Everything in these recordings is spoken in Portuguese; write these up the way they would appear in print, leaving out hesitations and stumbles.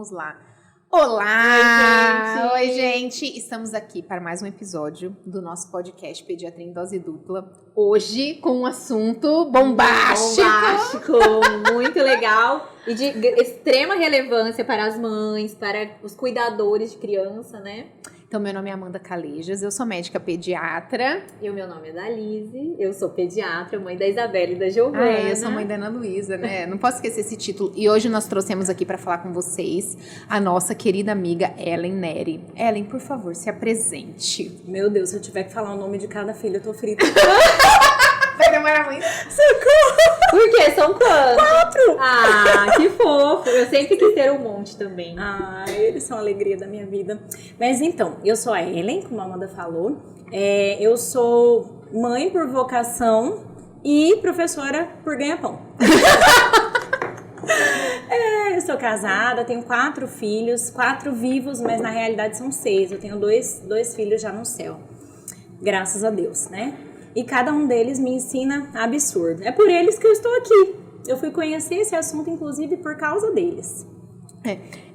vamos lá. Olá! Oi, gente! Estamos aqui para mais um episódio do nosso podcast Pediatria em Dose Dupla. Hoje com um assunto bombástico! Muito legal e de extrema relevância para as mães, para os cuidadores de criança, né? Então, meu nome é Amanda Calejas, eu sou médica pediatra. E o meu nome é Dalise, eu sou pediatra, mãe da Isabela e da Giovana. Eu sou mãe da Ana Luísa, né? Não posso esquecer esse título. E hoje nós trouxemos aqui para falar com vocês a nossa querida amiga Ellen Neri. Ellen, por favor, se apresente. Meu Deus, se eu tiver que falar o nome de cada filho, eu tô frita. Vai demorar muito. Socorro! Por quê? São quantos? 4! Ah, que fofo! Eu sempre quis ter um monte também. Ah, eles são a alegria da minha vida. Mas então, eu sou a Ellen, como a Amanda falou. Eu sou mãe por vocação e professora por ganha-pão. Eu sou casada, tenho 4 filhos, 4 vivos, mas na realidade são 6. Eu tenho dois filhos já no céu. Graças a Deus, né? E cada um deles me ensina absurdo. É por eles que eu estou aqui. Eu fui conhecer esse assunto, inclusive, por causa deles.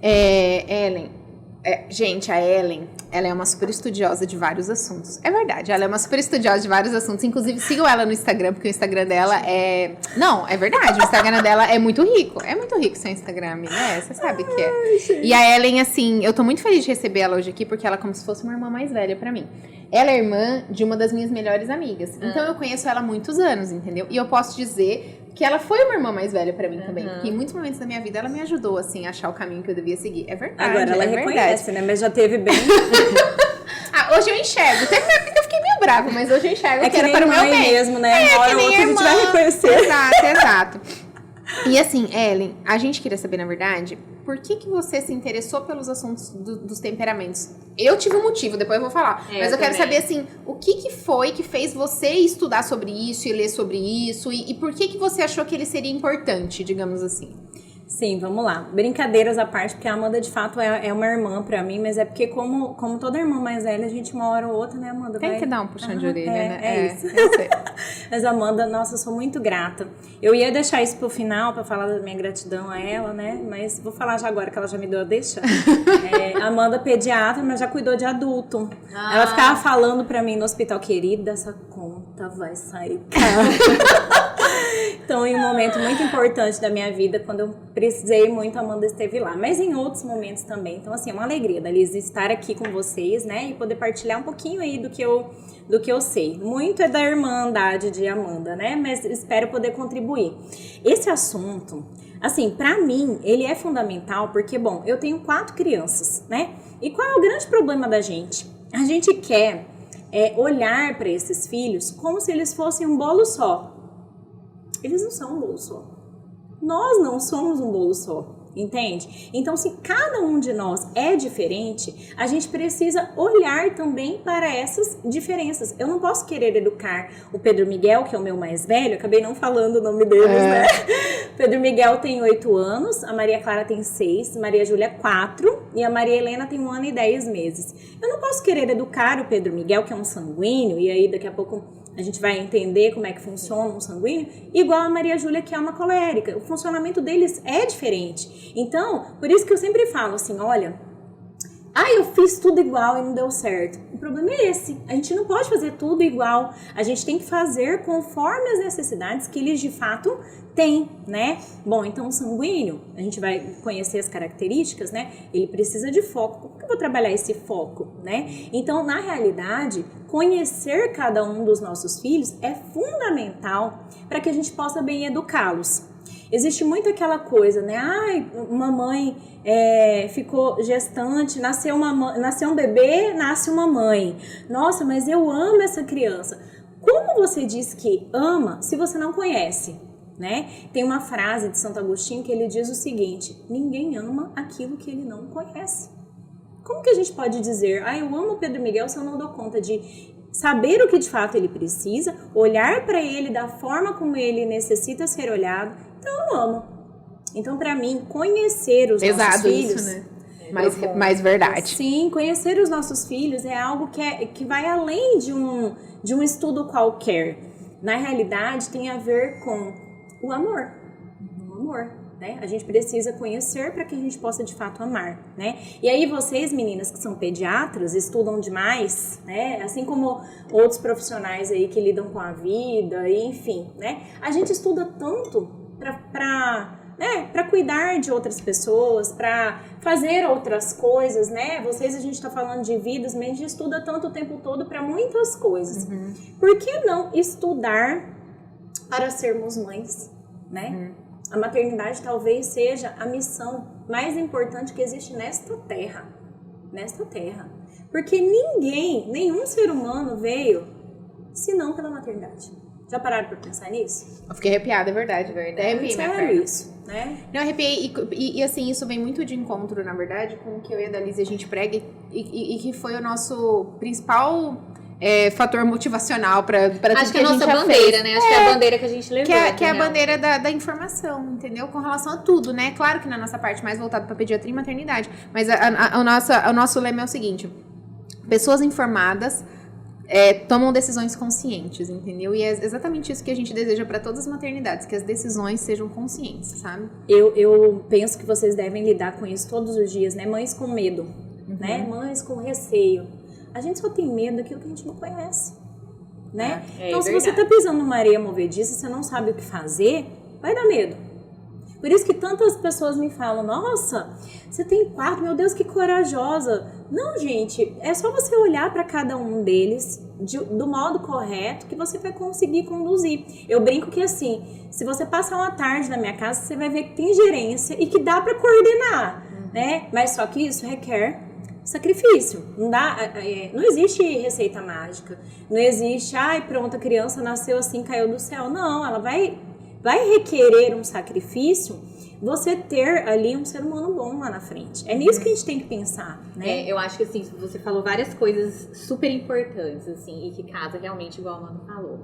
Ellen, gente, a Ellen, ela é uma super estudiosa de vários assuntos. É verdade, ela é uma super estudiosa de vários assuntos. Inclusive, sigam ela no Instagram, porque o Instagram dela é... Não, é verdade, o Instagram dela é muito rico. É muito rico seu Instagram, né? Você sabe que é. Gente. E a Ellen, assim, eu tô muito feliz de receber ela hoje aqui, porque ela é como se fosse uma irmã mais velha pra mim. Ela é irmã de uma das minhas melhores amigas. Então, eu conheço ela há muitos anos, entendeu? E eu posso dizer que ela foi uma irmã mais velha pra mim também. Porque em muitos momentos da minha vida, ela me ajudou, assim, a achar o caminho que eu devia seguir. É verdade, Agora ela reconhece, né? Mas já teve bem... Hoje eu enxergo. Teve uma época que eu fiquei meio brava, mas hoje eu enxergo que era para o meu bem. mesmo, né? Uma hora ou outra a gente vai reconhecer. Exato. E assim, Ellen, a gente queria saber, na verdade, por que você se interessou pelos assuntos dos temperamentos? Eu tive um motivo, depois eu vou falar. Mas eu quero saber, assim, o que foi que fez você estudar sobre isso e ler sobre isso? E por que você achou que ele seria importante, digamos assim? Sim, vamos lá. Brincadeiras à parte, porque a Amanda, de fato, é uma irmã pra mim, mas é porque como toda irmã mais velha, a gente uma hora ou outra, né, Amanda? Tem que dar um puxão de orelha, né? É isso. Eu sei. Mas, Amanda, nossa, eu sou muito grata. Eu ia deixar isso pro final, pra falar da minha gratidão a ela, né, mas vou falar já agora, que ela já me deu a deixa. Amanda, pediatra, mas já cuidou de adulto. Ela ficava falando pra mim no hospital, querida, essa conta vai sair cara. Então, em um momento muito importante da minha vida, quando eu precisei muito, a Amanda esteve lá. Mas em outros momentos também. Então, assim, é uma alegria, Dalise, estar aqui com vocês, né? E poder partilhar um pouquinho aí do que eu sei. Muito é da irmandade de Amanda, né? Mas espero poder contribuir. Esse assunto, assim, pra mim, ele é fundamental porque, bom, eu tenho 4 crianças, né? E qual é o grande problema da gente? A gente quer olhar para esses filhos como se eles fossem um bolo só. Eles não são um bolo só. Nós não somos um bolo só, entende? Então, se cada um de nós é diferente, a gente precisa olhar também para essas diferenças. Eu não posso querer educar o Pedro Miguel, que é o meu mais velho, acabei não falando o nome deles, né? Pedro Miguel tem 8 anos, a Maria Clara tem 6, Maria Júlia 4 e a Maria Helena tem 1 ano e 10 meses. Eu não posso querer educar o Pedro Miguel, que é um sanguíneo, e aí daqui a pouco a gente vai entender como é que funciona um sanguíneo, igual a Maria Júlia, que é uma colérica. O funcionamento deles é diferente. Então, por isso que eu sempre falo assim, olha, eu fiz tudo igual e não deu certo. O problema é esse. A gente não pode fazer tudo igual. A gente tem que fazer conforme as necessidades que eles de fato têm, né? Bom, então o sanguíneo, a gente vai conhecer as características, né? Ele precisa de foco. Como que eu vou trabalhar esse foco, né? Então, na realidade, conhecer cada um dos nossos filhos é fundamental para que a gente possa bem educá-los. Existe muito aquela coisa, né? Uma mãe ficou gestante, nasceu um bebê, nasce uma mãe. Nossa, mas eu amo essa criança. Como você diz que ama se você não conhece? Né? Tem uma frase de Santo Agostinho que ele diz o seguinte: ninguém ama aquilo que ele não conhece. Como que a gente pode dizer, eu amo o Pedro Miguel se eu não dou conta de saber o que de fato ele precisa, olhar para ele da forma como ele necessita ser olhado? Então eu amo. Então, para mim, conhecer os nossos filhos... Isso, né? Mais verdade. Sim, conhecer os nossos filhos é algo que vai além de um estudo qualquer. Na realidade, tem a ver com o amor. O amor. né? A gente precisa conhecer para que a gente possa de fato amar, né? E aí vocês, meninas que são pediatras, estudam demais, né? Assim como outros profissionais aí que lidam com a vida, e enfim, né? A gente estuda tanto para cuidar de outras pessoas, para fazer outras coisas, né? A gente está falando de vidas, mas a gente estuda tanto o tempo todo para muitas coisas. Por que não estudar para sermos mães, né? A maternidade talvez seja a missão mais importante que existe nesta terra. Porque nenhum ser humano veio senão pela maternidade. Já pararam pra pensar nisso? Eu fiquei arrepiada, é verdade. Até arrepiei minha perna. Isso, né? Não, arrepiei. E assim, isso vem muito de encontro, na verdade, com o que eu e a Dalise a gente prega e que foi o nosso principal fator motivacional pra tudo que a gente Acho que é a nossa bandeira, né? Acho que é a bandeira que a gente levou. Que é a bandeira da informação, entendeu? Com relação a tudo, né? Claro que na nossa parte mais voltada pra pediatria e maternidade. Mas o nosso lema é o seguinte: pessoas informadas tomam decisões conscientes, entendeu? E é exatamente isso que a gente deseja para todas as maternidades, que as decisões sejam conscientes, sabe? Eu penso que vocês devem lidar com isso todos os dias, né? Mães com medo, né? Mães com receio. A gente só tem medo daquilo que a gente não conhece, né? Então, se você tá pisando numa areia movediça, você não sabe o que fazer, vai dar medo. Por isso que tantas pessoas me falam, nossa, você tem 4, meu Deus, que corajosa. Não, gente, é só você olhar para cada um deles do modo correto que você vai conseguir conduzir. Eu brinco que assim, se você passar uma tarde na minha casa, você vai ver que tem gerência e que dá para coordenar, né? Mas só que isso requer sacrifício. Não existe receita mágica. Não existe, pronto, a criança nasceu assim, caiu do céu. Não, ela vai requerer um sacrifício você ter ali um ser humano bom lá na frente. É nisso que a gente tem que pensar, né? Eu acho que assim, você falou várias coisas super importantes, assim, e que casa realmente, igual a Manu falou.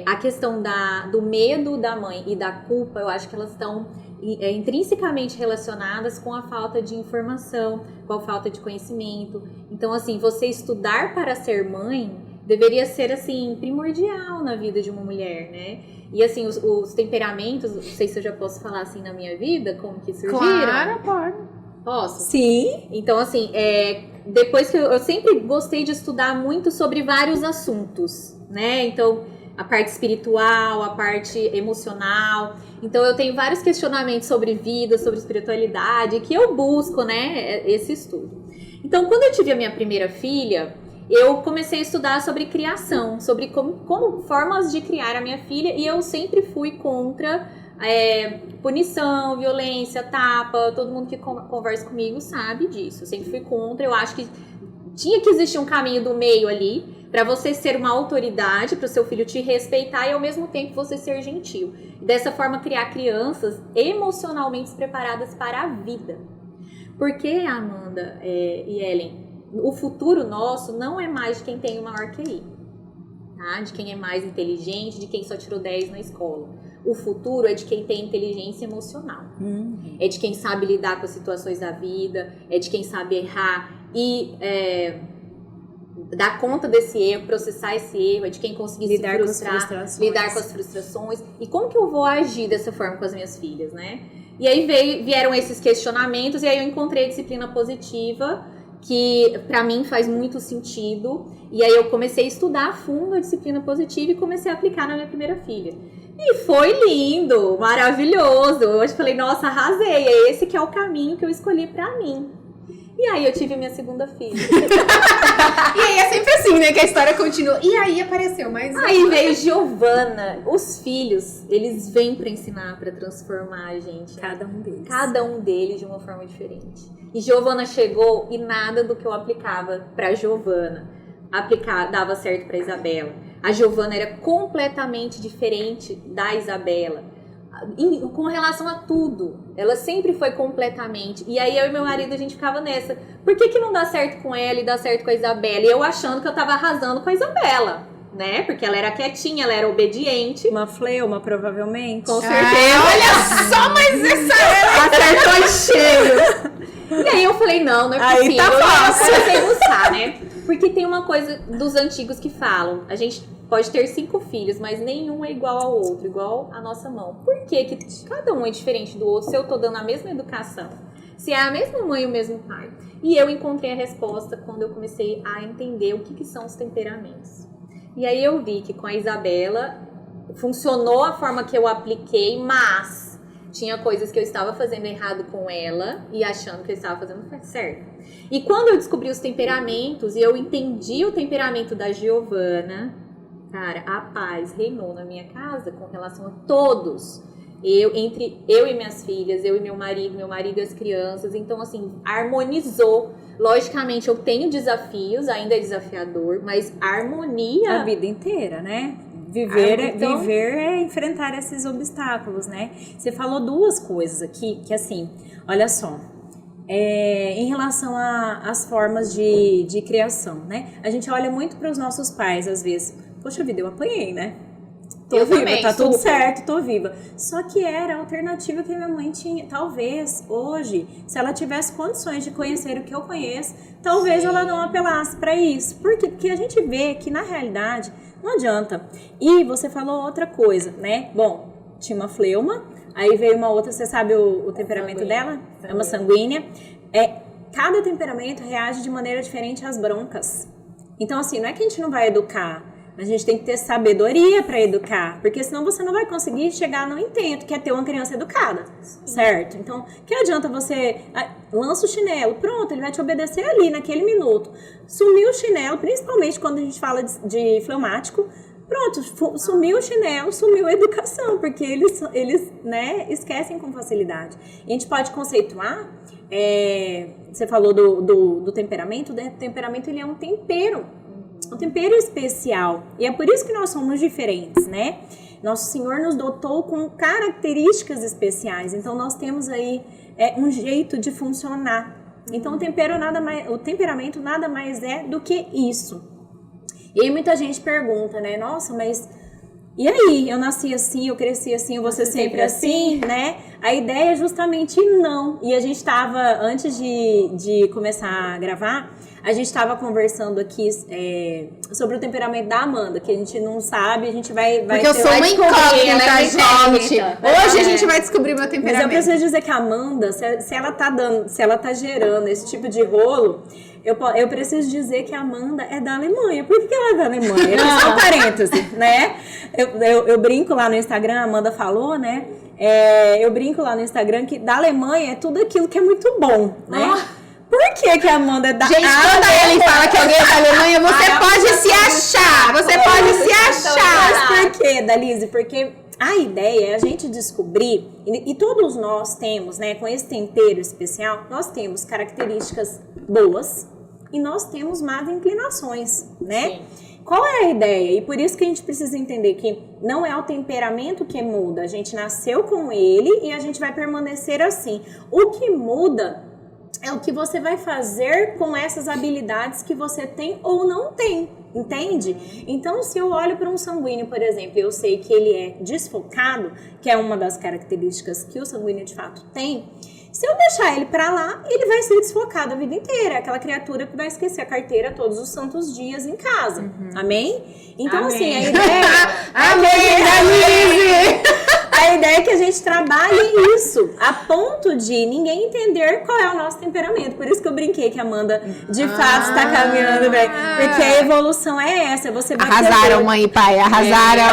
A questão do medo da mãe e da culpa, eu acho que elas estão intrinsecamente relacionadas com a falta de informação, com a falta de conhecimento. Então, assim, você estudar para ser mãe deveria ser, assim, primordial na vida de uma mulher, né? E, assim, os temperamentos, não sei se eu já posso falar, assim, na minha vida, como que surgiram. Claro, pode. Posso? Sim. Então, assim, depois que eu sempre gostei de estudar muito sobre vários assuntos, né? Então, a parte espiritual, a parte emocional. Então, eu tenho vários questionamentos sobre vida, sobre espiritualidade, que eu busco, né, esse estudo. Então, quando eu tive a minha primeira filha, eu comecei a estudar sobre criação, sobre como formas de criar a minha filha, e eu sempre fui contra punição, violência, tapa. Todo mundo que conversa comigo sabe disso. Eu sempre fui contra. Eu acho que tinha que existir um caminho do meio ali para você ser uma autoridade, para o seu filho te respeitar e ao mesmo tempo você ser gentil. E dessa forma criar crianças emocionalmente preparadas para a vida. Porque, Amanda e Ellen, o futuro nosso não é mais de quem tem o maior QI, tá? De quem é mais inteligente, de quem só tirou 10 na escola. O futuro é de quem tem inteligência emocional. É de quem sabe lidar com as situações da vida, é de quem sabe errar e dar conta desse erro, processar esse erro, é de quem conseguir lidar se frustrar, lidar com as frustrações. E como que eu vou agir dessa forma com as minhas filhas, né? E aí vieram esses questionamentos e aí eu encontrei a disciplina positiva, que pra mim faz muito sentido. E aí eu comecei a estudar a fundo a disciplina positiva e comecei a aplicar na minha primeira filha. E foi lindo, maravilhoso. Eu falei, nossa, arrasei. É esse que é o caminho que eu escolhi pra mim. E aí eu tive minha segunda filha. E aí é sempre assim, né? Que a história continua. E aí apareceu mais Aí veio Giovana. Os filhos, eles vêm pra ensinar, pra transformar a gente. Cada um deles. Cada um deles de uma forma diferente. E Giovana chegou e nada do que eu aplicava pra Giovana dava certo pra Isabela. A Giovana era completamente diferente da Isabela. Com relação a tudo. Ela sempre foi completamente. E aí eu e meu marido, a gente ficava nessa. Por que não dá certo com ela e dá certo com a Isabela? E eu achando que eu tava arrasando com a Isabela, né? Porque ela era quietinha, ela era obediente. Uma fleuma, provavelmente. Com certeza. Olha só, mas essa acertou em cheio. E aí eu falei, não é possível. Aí tá fácil. Eu comecei a buscar, né? Porque tem uma coisa dos antigos que falam, a gente pode ter 5 filhos, mas nenhum é igual ao outro, igual a nossa mão. Por que cada um é diferente do outro se eu tô dando a mesma educação? Se é a mesma mãe e o mesmo pai? E eu encontrei a resposta quando eu comecei a entender o que são os temperamentos. E aí eu vi que com a Isabela funcionou a forma que eu apliquei, mas tinha coisas que eu estava fazendo errado com ela e achando que eu estava fazendo certo. E quando eu descobri os temperamentos e eu entendi o temperamento da Giovana, cara, a paz reinou na minha casa com relação a todos. Entre eu e minhas filhas, eu e meu marido e as crianças. Então, assim, harmonizou. Logicamente, eu tenho desafios, ainda é desafiador, mas a harmonia... A vida inteira, né? Viver é enfrentar esses obstáculos, né? Você falou 2 coisas aqui, que assim, olha só, em relação às formas de criação, né? A gente olha muito para os nossos pais, às vezes, poxa vida, eu apanhei, né? Tô viva, também, tá tudo certo, tô viva. Só que era a alternativa que minha mãe tinha. Talvez hoje, se ela tivesse condições de conhecer o que eu conheço, talvez ela não apelasse para isso. Por quê? Porque a gente vê que na realidade não adianta. E você falou outra coisa, né? Bom, tinha uma fleuma, aí veio uma outra, você sabe o temperamento sanguínea. Dela? É uma sanguínea. Cada temperamento reage de maneira diferente às broncas. Então, assim, não é que a gente não vai educar. A gente tem que ter sabedoria para educar, porque senão você não vai conseguir chegar no intento, que é ter uma criança educada, certo? Então, que adianta você lança o chinelo, pronto, ele vai te obedecer ali, naquele minuto. Sumiu o chinelo, principalmente quando a gente fala de fleumático, pronto, sumiu o chinelo, sumiu a educação, porque eles né, esquecem com facilidade. E a gente pode conceituar, você falou do temperamento, o temperamento ele é um tempero especial. E é por isso que nós somos diferentes, né? Nosso Senhor nos dotou com características especiais. Então, nós temos aí um jeito de funcionar. Então, o temperamento nada mais é do que isso. E aí, muita gente pergunta, né? Nossa, mas... E aí? Eu nasci assim, eu cresci assim, eu vou ser sempre assim, né? A ideia é justamente não. E a gente estava, antes de começar a gravar... A gente estava conversando aqui sobre o temperamento da Amanda, que a gente não sabe, a gente vai... Porque eu sou uma incógnita, gente. Hoje a gente vai descobrir meu temperamento. Mas eu preciso dizer que a Amanda, se ela tá gerando esse tipo de rolo, eu preciso dizer que a Amanda é da Alemanha. Por que ela é da Alemanha? Só um parêntese, né? Eu brinco lá no Instagram, a Amanda falou, né? Eu brinco lá no Instagram que da Alemanha é tudo aquilo que é muito bom, né? Por que a Amanda é da Alemanha? Gente, quando a Ellen fala que alguém é da Alemanha, você pode se achar. Você pode se achar. Mas por quê, Dalise? Porque a ideia é a gente descobrir, e todos nós temos, né, com esse tempero especial, nós temos características boas e nós temos más inclinações, né? Sim. Qual é a ideia? E por isso que a gente precisa entender que não é o temperamento que muda. A gente nasceu com ele e a gente vai permanecer assim. O que muda é o que você vai fazer com essas habilidades que você tem ou não tem, entende? Então, se eu olho para um sanguíneo, por exemplo, eu sei que ele é desfocado, que é uma das características que o sanguíneo de fato tem, se eu deixar ele para lá, ele vai ser desfocado a vida inteira. É aquela criatura que vai esquecer a carteira todos os santos dias em casa. Amém? Então, amém. Assim, a ideia... Amém, A ideia é que a gente trabalhe isso, a ponto de ninguém entender qual é o nosso temperamento. Por isso que eu brinquei que a Amanda, de fato, está caminhando bem. Porque a evolução é essa, você vai arrasaram, mãe e pai, arrasaram.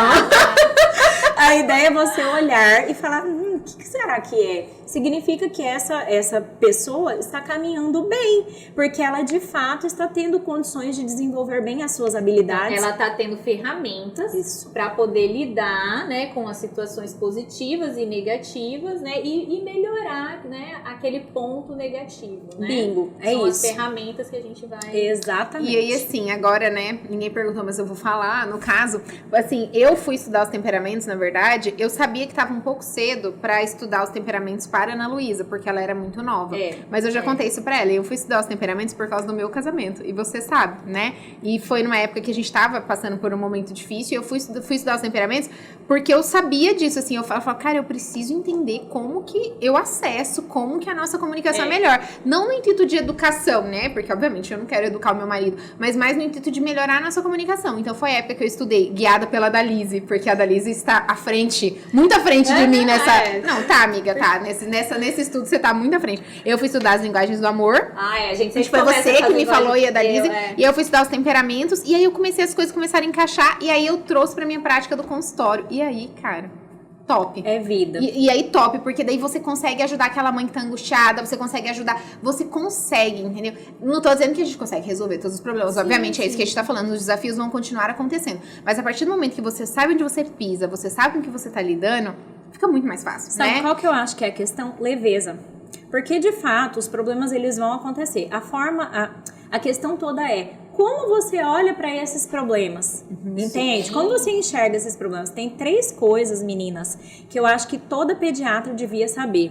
A ideia é você olhar e falar, o que será que é? Significa que essa pessoa está caminhando bem, porque ela de fato está tendo condições de desenvolver bem as suas habilidades. Ela está tendo ferramentas para poder lidar, né, com as situações positivas e negativas, né, e melhorar, né, aquele ponto negativo, né? Bingo, é São isso. As ferramentas que a gente vai... Exatamente. E aí, assim, agora, né, ninguém perguntou, mas eu vou falar, no caso, assim, eu fui estudar os temperamentos, na verdade, eu sabia que estava um pouco cedo para estudar os temperamentos para para a Ana Luísa, porque ela era muito nova. Mas eu já É. contei isso pra ela. Eu fui estudar os temperamentos por causa do meu casamento. E você sabe, né? E foi numa época que a gente tava passando por um momento difícil. E eu fui estudar os temperamentos porque eu sabia disso, assim. Eu falava, cara, eu preciso entender como que eu acesso, como que a nossa comunicação é melhor. Não no intuito de educação, né? Porque, obviamente, eu não quero educar o meu marido. Mas mais no intuito de melhorar a nossa comunicação. Então, foi a época que eu estudei, guiada pela Dalise. Porque a Dalise está à frente, muito à frente de mim nessa... Não, tá, amiga, tá. Nesse estudo você tá muito à frente. Eu fui estudar as linguagens do amor. A gente sempre Foi começa você com as que me falou e a linguagens- Dalise. E eu fui estudar os temperamentos. E aí eu comecei as coisas começaram a encaixar. E aí eu trouxe pra minha prática do consultório. E aí, cara, top. É vida. E aí, top, porque daí você consegue ajudar aquela mãe que tá angustiada, você consegue ajudar, você consegue, entendeu? Não tô dizendo que a gente consegue resolver todos os problemas, obviamente, é isso que a gente tá falando, os desafios vão continuar acontecendo. Mas a partir do momento que você sabe onde você pisa, você sabe com que você tá lidando, fica muito mais fácil, Sabe né? qual que eu acho que é a questão? Leveza. Porque, de fato, os problemas, eles vão acontecer. A questão toda é como você olha para esses problemas, entende? Sim. Como você enxerga esses problemas? Tem 3 coisas, meninas, que eu acho que toda pediatra devia saber.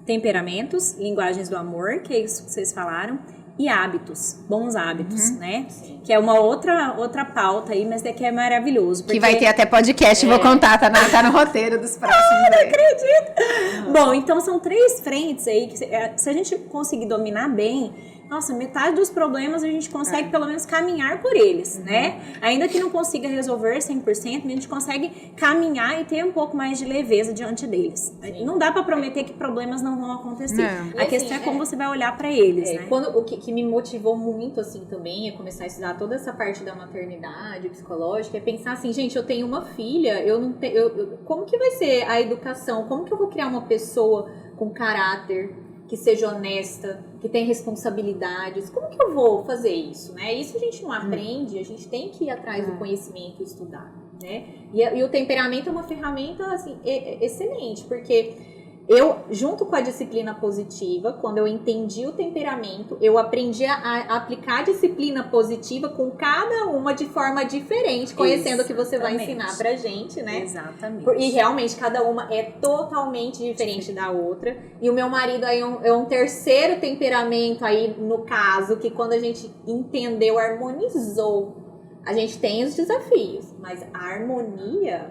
Temperamentos, linguagens do amor, que é isso que vocês falaram, e hábitos, bons hábitos, né? Sim. Que é uma outra pauta aí, mas daqui é maravilhoso. Que vai ter até podcast, vou contar, tá no roteiro dos próximos. Não acredito! Bom, então são 3 frentes aí que se a gente conseguir dominar bem, nossa, metade dos problemas a gente consegue pelo menos caminhar por eles, né? Ainda que não consiga resolver 100%, a gente consegue caminhar e ter um pouco mais de leveza diante deles. Não dá pra prometer que problemas não vão acontecer. Não. A questão é como você vai olhar pra eles, né? O que me motivou muito, assim, também, é começar a estudar toda essa parte da maternidade psicológica, é pensar assim, gente, eu tenho uma filha, eu não tenho... como que vai ser a educação? Como que eu vou criar uma pessoa com caráter, que seja honesta, que tenha responsabilidades? Como que eu vou fazer isso, né? Isso a gente não aprende, a gente tem que ir atrás do conhecimento e estudar, né? E o temperamento é uma ferramenta, assim, excelente, porque... eu, junto com a disciplina positiva, quando eu entendi o temperamento, eu aprendi a aplicar a disciplina positiva com cada uma de forma diferente, conhecendo o que você vai Exatamente. ensinar pra gente, né? Exatamente. E realmente cada uma é totalmente diferente da outra. E o meu marido aí é um terceiro temperamento aí, no caso, que quando a gente entendeu, harmonizou. A gente tem os desafios, mas a harmonia...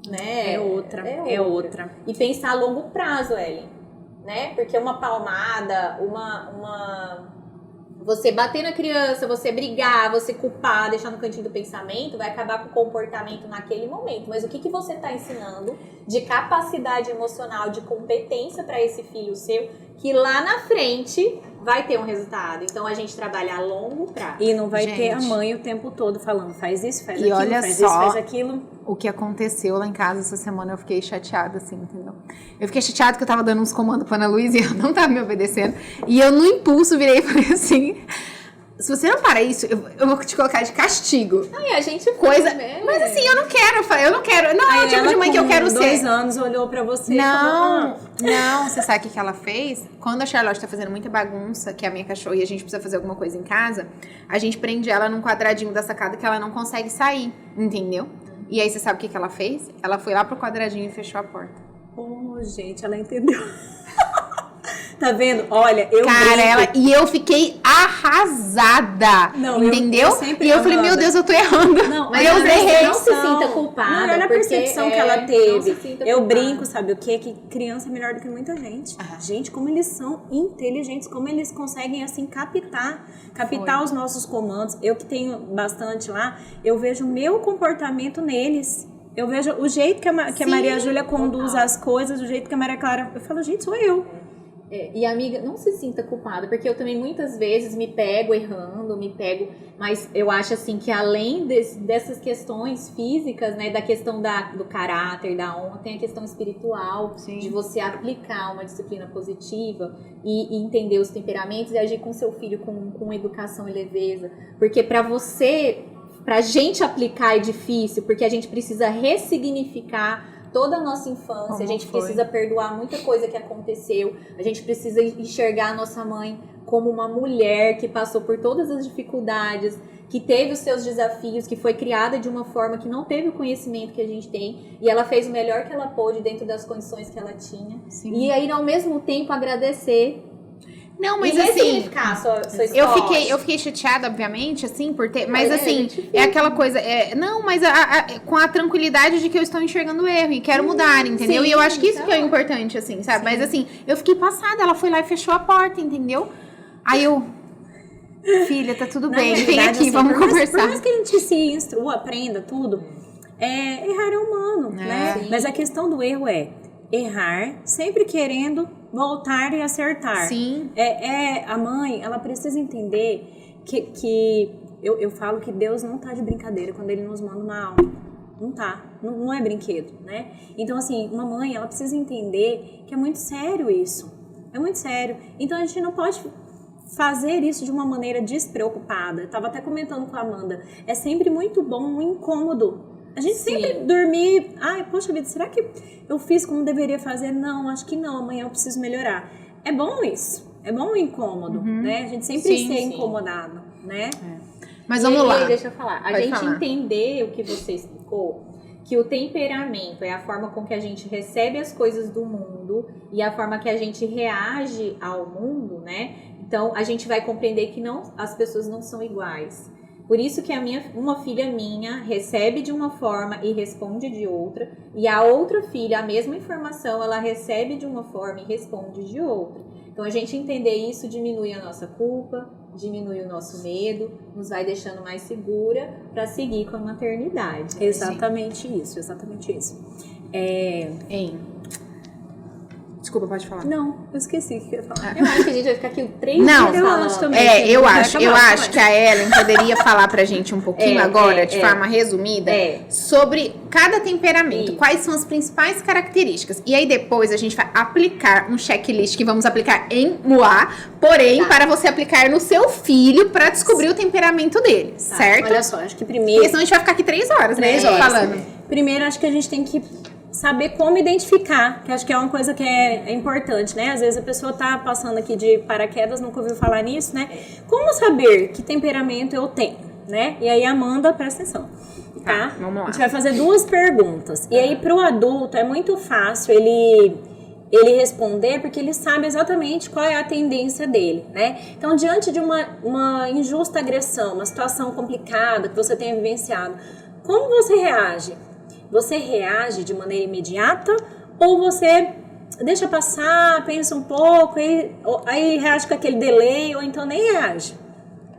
né? É outra. E pensar a longo prazo, Ellen, né? Porque uma palmada, você bater na criança, você brigar, você culpar, deixar no cantinho do pensamento, vai acabar com o comportamento naquele momento. Mas o que você está ensinando de capacidade emocional, de competência para esse filho seu, que lá na frente vai ter um resultado. Então a gente trabalha a longo prazo. E não vai Gente. ter a mãe o tempo todo falando, faz isso, faz E aquilo, olha faz só, isso, faz aquilo. O que aconteceu lá em casa essa semana, eu fiquei chateada, assim, entendeu? Eu fiquei chateada que eu tava dando uns comandos pra Ana Luísa e ela não tava me obedecendo. E eu, no impulso, virei e falei assim... se você não parar isso, eu vou te colocar de castigo. Aí a gente Coisa... Mas assim, eu não quero. Não é o tipo de mãe que eu quero ser. 2 anos olhou pra você e falou, Não, você sabe o que ela fez? Quando a Charlotte tá fazendo muita bagunça, que é a minha cachorra, e a gente precisa fazer alguma coisa em casa, a gente prende ela num quadradinho da sacada que ela não consegue sair, entendeu? E aí você sabe o que ela fez? Ela foi lá pro quadradinho e fechou a porta. oh, gente, ela entendeu. Tá vendo? Olha, eu Cara, brinco. e eu fiquei arrasada, Não, entendeu? eu sempre E eu falei, amava. meu Deus, eu tô errando. Não, Mas olha eu a errei. Não se sinta culpada. Não, olha a porque percepção que é, ela não teve. se sinta Eu culpada. brinco, sabe o quê? Que criança é melhor do que muita gente. Gente, como eles são inteligentes, como eles conseguem, assim, captar os nossos comandos. Eu que tenho bastante lá, eu vejo o meu comportamento neles. Eu vejo o jeito que a Maria Júlia conduz as coisas, o jeito que a Maria Clara... Eu falo, gente, sou eu. E amiga, não se sinta culpada, porque eu também muitas vezes me pego errando, mas eu acho assim que além dessas questões físicas, né, da questão do caráter, da honra, tem a questão espiritual, Sim. de você aplicar uma disciplina positiva e entender os temperamentos e agir com seu filho com educação e leveza, porque pra gente aplicar é difícil, porque a gente precisa ressignificar toda a nossa infância, Como a gente foi? precisa perdoar muita coisa que aconteceu, a gente precisa enxergar a nossa mãe como uma mulher que passou por todas as dificuldades, que teve os seus desafios, que foi criada de uma forma que não teve o conhecimento que a gente tem, e ela fez o melhor que ela pôde dentro das condições que ela tinha. Sim. E aí, ao mesmo tempo, agradecer. Não, mas e assim, ressignificar a sua história. eu fiquei chateada, obviamente, assim, por ter. Mas É, assim, gente, é aquela coisa. Não, mas com a tranquilidade de que eu estou enxergando o erro e quero mudar, entendeu? sim, E eu acho que isso que é então. importante, assim, sabe? Mas assim, eu fiquei passada, ela foi lá e fechou a porta, entendeu? Aí eu. Filha, tá tudo Na bem, vem realidade, aqui, assim, vamos por mais conversar. que a gente se instrua, aprenda tudo, errar é humano, né? sim. Mas a questão do erro é errar, sempre querendo voltar e acertar. Sim. A mãe, ela precisa entender que eu falo que Deus não tá de brincadeira quando Ele nos manda uma aula. Não tá, não é brinquedo, né? Então, assim, uma mãe, ela precisa entender que é muito sério isso. É muito sério. Então, a gente não pode fazer isso de uma maneira despreocupada. Eu tava até comentando com a Amanda. É sempre muito bom um incômodo. A gente sempre dormir... Ai, poxa vida, será que eu fiz como deveria fazer? Não, acho que não. Amanhã eu preciso melhorar. É bom isso. É bom o incômodo, né? A gente sempre ser incomodado, né? Mas vamos lá. Deixa eu falar. A Pode gente falar. entender o que você explicou, que o temperamento é a forma com que a gente recebe as coisas do mundo e a forma que a gente reage ao mundo, né? Então, a gente vai compreender que as pessoas não são iguais. Por isso que uma filha minha recebe de uma forma e responde de outra, e a outra filha, a mesma informação, ela recebe de uma forma e responde de outra. Então, a gente entender isso diminui a nossa culpa, diminui o nosso medo, nos vai deixando mais segura para seguir com a maternidade. Exatamente isso, exatamente isso. Hein? Desculpa, pode falar. Não, eu esqueci o que eu ia falar. Eu acho que a gente vai ficar aqui 3 Não, dias eu falando. acho também. Eu Vai acho acabar, que a Ellen poderia falar pra gente um pouquinho agora, de forma resumida, sobre cada temperamento, Isso. quais são as principais características. E aí depois a gente vai aplicar um checklist que vamos aplicar em Moá, porém para você aplicar no seu filho pra descobrir o temperamento dele, certo? Olha só, acho que Porque primeiro... senão a gente vai ficar aqui 3 horas, né? 3 horas. Falando. Primeiro, acho que a gente tem que saber como identificar, que acho que é uma coisa que é importante, né? Às vezes a pessoa tá passando aqui de paraquedas, nunca ouviu falar nisso, né? Como saber que temperamento eu tenho, né? E aí, Amanda, presta atenção, tá? Vamos lá. A gente vai fazer 2 perguntas. E aí, pro adulto, é muito fácil ele responder, porque ele sabe exatamente qual é a tendência dele, né? Então, diante de uma injusta agressão, uma situação complicada que você tenha vivenciado, como você reage? Você reage de maneira imediata ou você deixa passar, pensa um pouco, aí reage com aquele delay ou então nem reage?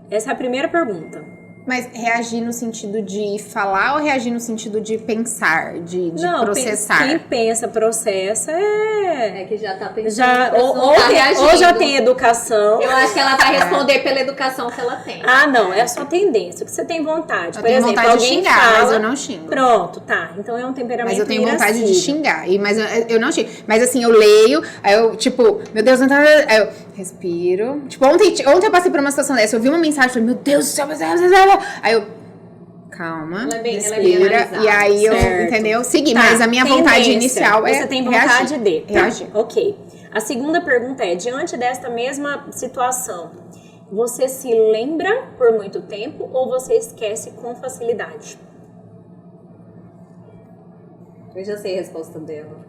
Essa é a primeira pergunta. Mas reagir no sentido de falar ou reagir no sentido de pensar, de processar? Quem pensa, processa É que já tá pensando. ou já tem educação. Eu acho que ela vai responder pela educação que ela tem. Ah, não, é a sua tendência, o que você tem vontade. Eu Por tenho exemplo, vontade de alguém xingar, fala, mas eu não xingo. Pronto, tá. Então é um temperamento Mas eu tenho vontade de irascível. xingar. Mas eu não xingo. Mas assim, eu leio, aí eu, tipo, meu Deus, não tá. Aí eu respiro. Tipo, ontem eu passei por uma situação dessa. Eu vi uma mensagem, falei, meu Deus do céu, aí eu. Calma, Ela é bem respira. analisada. E aí eu, Certo. entendeu? Segui. Tá, Mas a minha vontade tendência. inicial é. Você tem vontade reagir. de. Tá, Reagir. ok. A segunda pergunta é: diante desta mesma situação, você se lembra por muito tempo ou você esquece com facilidade? Eu já sei a resposta dela.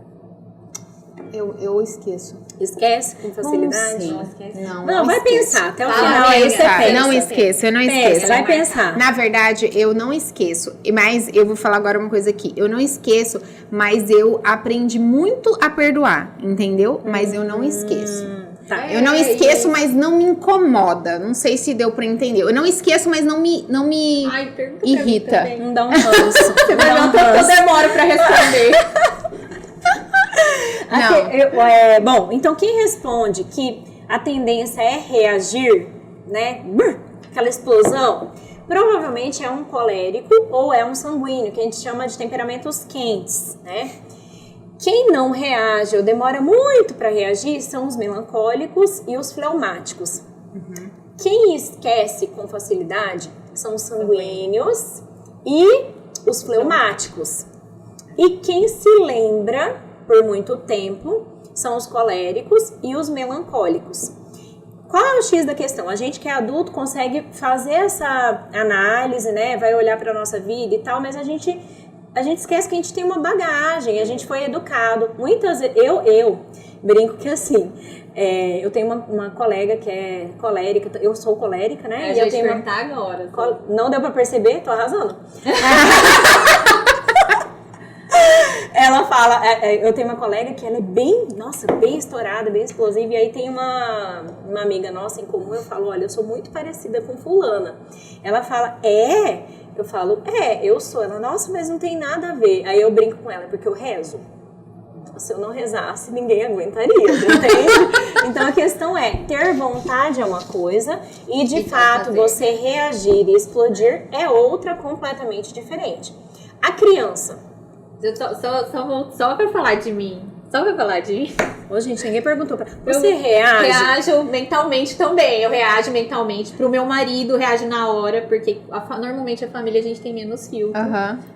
Eu esqueço. Esquece com facilidade? Não Não esquece. Não, vai pensar. Até o Fala, final aí você Pensar. pensa. Não esqueço, eu não esqueço. Vai pensar. Na verdade, eu não esqueço. Mas eu vou falar agora uma coisa aqui. Eu não esqueço, mas eu aprendi muito a perdoar, entendeu? Mas eu não esqueço. Tá. Eu não esqueço, mas não me incomoda. Não sei se deu pra entender. Eu não esqueço, mas não me Ai, pergunta irrita. pra mim também. Não dá um ranço. Você vai ver o tanto que eu demoro pra responder. Não. Bom, então quem responde que a tendência é reagir, né? Aquela explosão, provavelmente é um colérico ou é um sanguíneo, que a gente chama de temperamentos quentes, né? Quem não reage ou demora muito para reagir são os melancólicos e os fleumáticos. Quem esquece com facilidade são os sanguíneos e os fleumáticos. E quem se lembra por muito tempo são os coléricos e os melancólicos. Qual é o X da questão? A gente que é adulto consegue fazer essa análise, né? Vai olhar para nossa vida e tal, mas a gente esquece que a gente tem uma bagagem, a gente foi educado. Muitas vezes, eu brinco que assim, eu tenho uma colega que é colérica, eu sou colérica, né? E eu tenho agora. Não deu pra perceber? Tô arrasando. Ela fala, eu tenho uma colega que ela é bem estourada, bem explosiva, e aí tem uma amiga nossa em comum, eu falo, olha, eu sou muito parecida com fulana. Ela fala, eu falo, eu sou. Ela, nossa, mas não tem nada a ver. Aí eu brinco com ela, porque eu rezo. Se eu não rezasse, ninguém aguentaria, entende? Então a questão é, ter vontade é uma coisa e de fato você reagir e explodir é outra completamente diferente. A criança. Só pra falar de mim. Ô, gente, ninguém perguntou pra... Você reage? Reajo mentalmente também. Eu reajo mentalmente. Pro meu marido, reajo na hora, porque normalmente a família a gente tem menos filtro,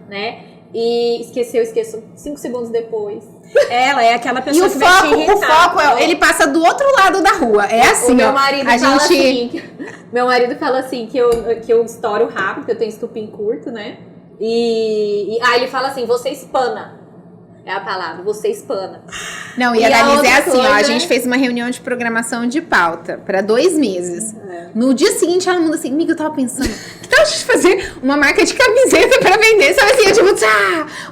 né? E esqueço 5 segundos depois. Ela é aquela pessoa que vai te irritar. O foco, ele passa do outro lado da rua. É assim, o meu marido fala assim, meu marido fala assim, que eu estouro rápido, que eu tenho estupim curto, né? E aí ele fala assim, você espana. É a palavra, você espana. Não, e a Danise é assim, ó, a gente fez uma reunião de programação de pauta pra 2 meses. No dia seguinte ela manda assim, amiga, eu tava pensando, que tal a gente fazer uma marca de camiseta pra vender? Sabe assim, eu tipo,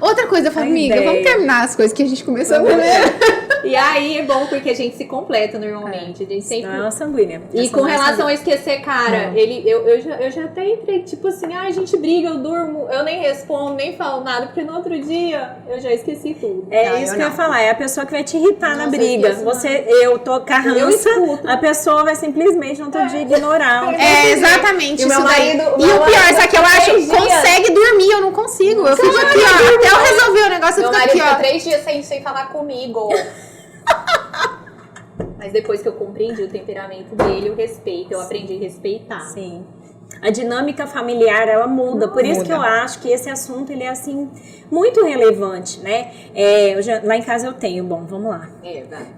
outra coisa, eu falo, amiga, vamos terminar as coisas que a gente começou a fazer. E aí é bom porque a gente se completa normalmente. A gente sempre... Não é sanguínea. E com relação a esquecer, cara, eu já até entrei, tipo assim, a gente briga, eu durmo, eu nem respondo, nem falo nada, porque no outro dia eu já esqueci tudo. Isso que eu ia falar, é a pessoa que vai te irritar na briga. Eu tô carrança, a pessoa vai simplesmente no outro dia ignorar. Exatamente isso daí. E o pior, sabe que eu acho, consegue dormir, eu não consigo. Eu fico aqui, ó, até eu resolver o negócio, eu fico aqui, ó. Meu marido 3 dias sem falar comigo. Mas depois que eu compreendi o temperamento dele, eu aprendi a respeitar. Sim. A dinâmica familiar, ela muda. Por isso que eu acho que esse assunto, ele é, assim, muito relevante, né? Lá em casa eu tenho, vamos lá.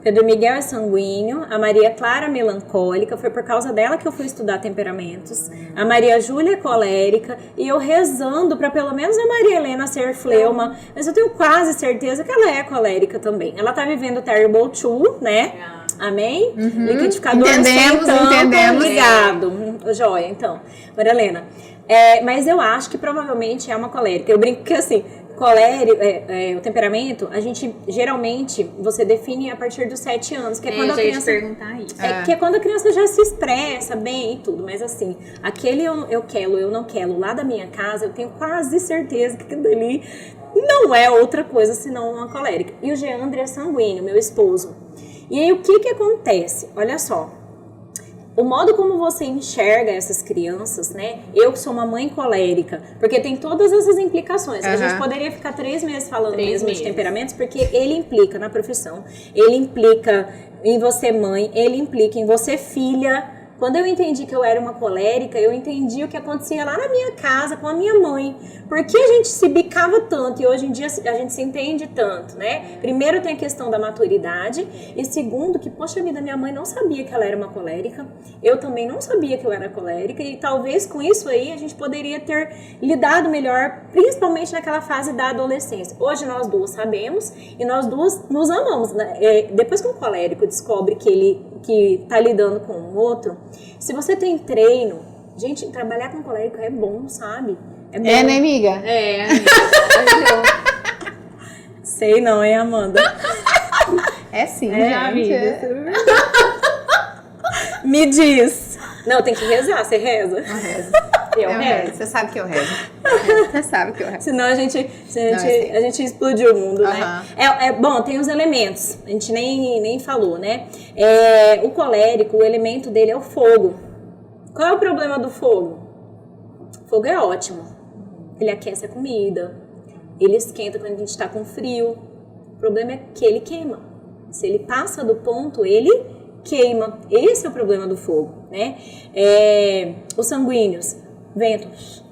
Pedro Miguel é sanguíneo, a Maria Clara é melancólica, foi por causa dela que eu fui estudar temperamentos. A Maria Júlia é colérica, e eu rezando pra pelo menos a Maria Helena ser fleuma, mas eu tenho quase certeza que ela é colérica também. Ela tá vivendo o Terrible 2, né? Amém? Liquidificador Entendemos. Ligado. Joia, então. Maria Helena. Mas eu acho que provavelmente é uma colérica. Eu brinco que assim, o temperamento, a gente geralmente você define a partir dos 7 anos, que é quando a criança perguntar isso. Que é quando a criança já se expressa bem e tudo, mas assim, aquele eu quero, eu não quero lá da minha casa, eu tenho quase certeza que aquilo ali não é outra coisa senão uma colérica. E o Geandre é sanguíneo, meu esposo. E aí, o que acontece? Olha só, o modo como você enxerga essas crianças, né? Eu que sou uma mãe colérica, porque tem todas essas implicações. A gente poderia ficar 3 meses falando mesmo de temperamentos, porque ele implica na profissão, ele implica em você mãe, ele implica em você filha. Quando eu entendi que eu era uma colérica, eu entendi o que acontecia lá na minha casa com a minha mãe. Por que a gente se bicava tanto e hoje em dia a gente se entende tanto, né? Primeiro tem a questão da maturidade e segundo que, poxa vida, minha mãe não sabia que ela era uma colérica. Eu também não sabia que eu era colérica e talvez com isso aí a gente poderia ter lidado melhor, principalmente naquela fase da adolescência. Hoje nós duas sabemos e nós duas nos amamos, né? Depois que um colérico descobre que tá lidando com o outro, se você tem treino, gente, trabalhar com colérico é bom, sabe? É bom. Né, amiga? Amiga. Sei não, hein, Amanda? É sim, gente. Amiga. Me diz. Não, tem que rezar, você reza? Eu rezo. Eu rezo. Você sabe que eu rezo. Você sabe que eu rezo. Senão a gente explodiu o mundo, né? Bom, tem os elementos. A gente nem falou, né? O colérico, o elemento dele é o fogo. Qual é o problema do fogo? O fogo é ótimo. Ele aquece a comida. Ele esquenta quando a gente tá com frio. O problema é que ele queima. Se ele passa do ponto, ele queima. Esse é o problema do fogo, né? Os sanguíneos. Ventos.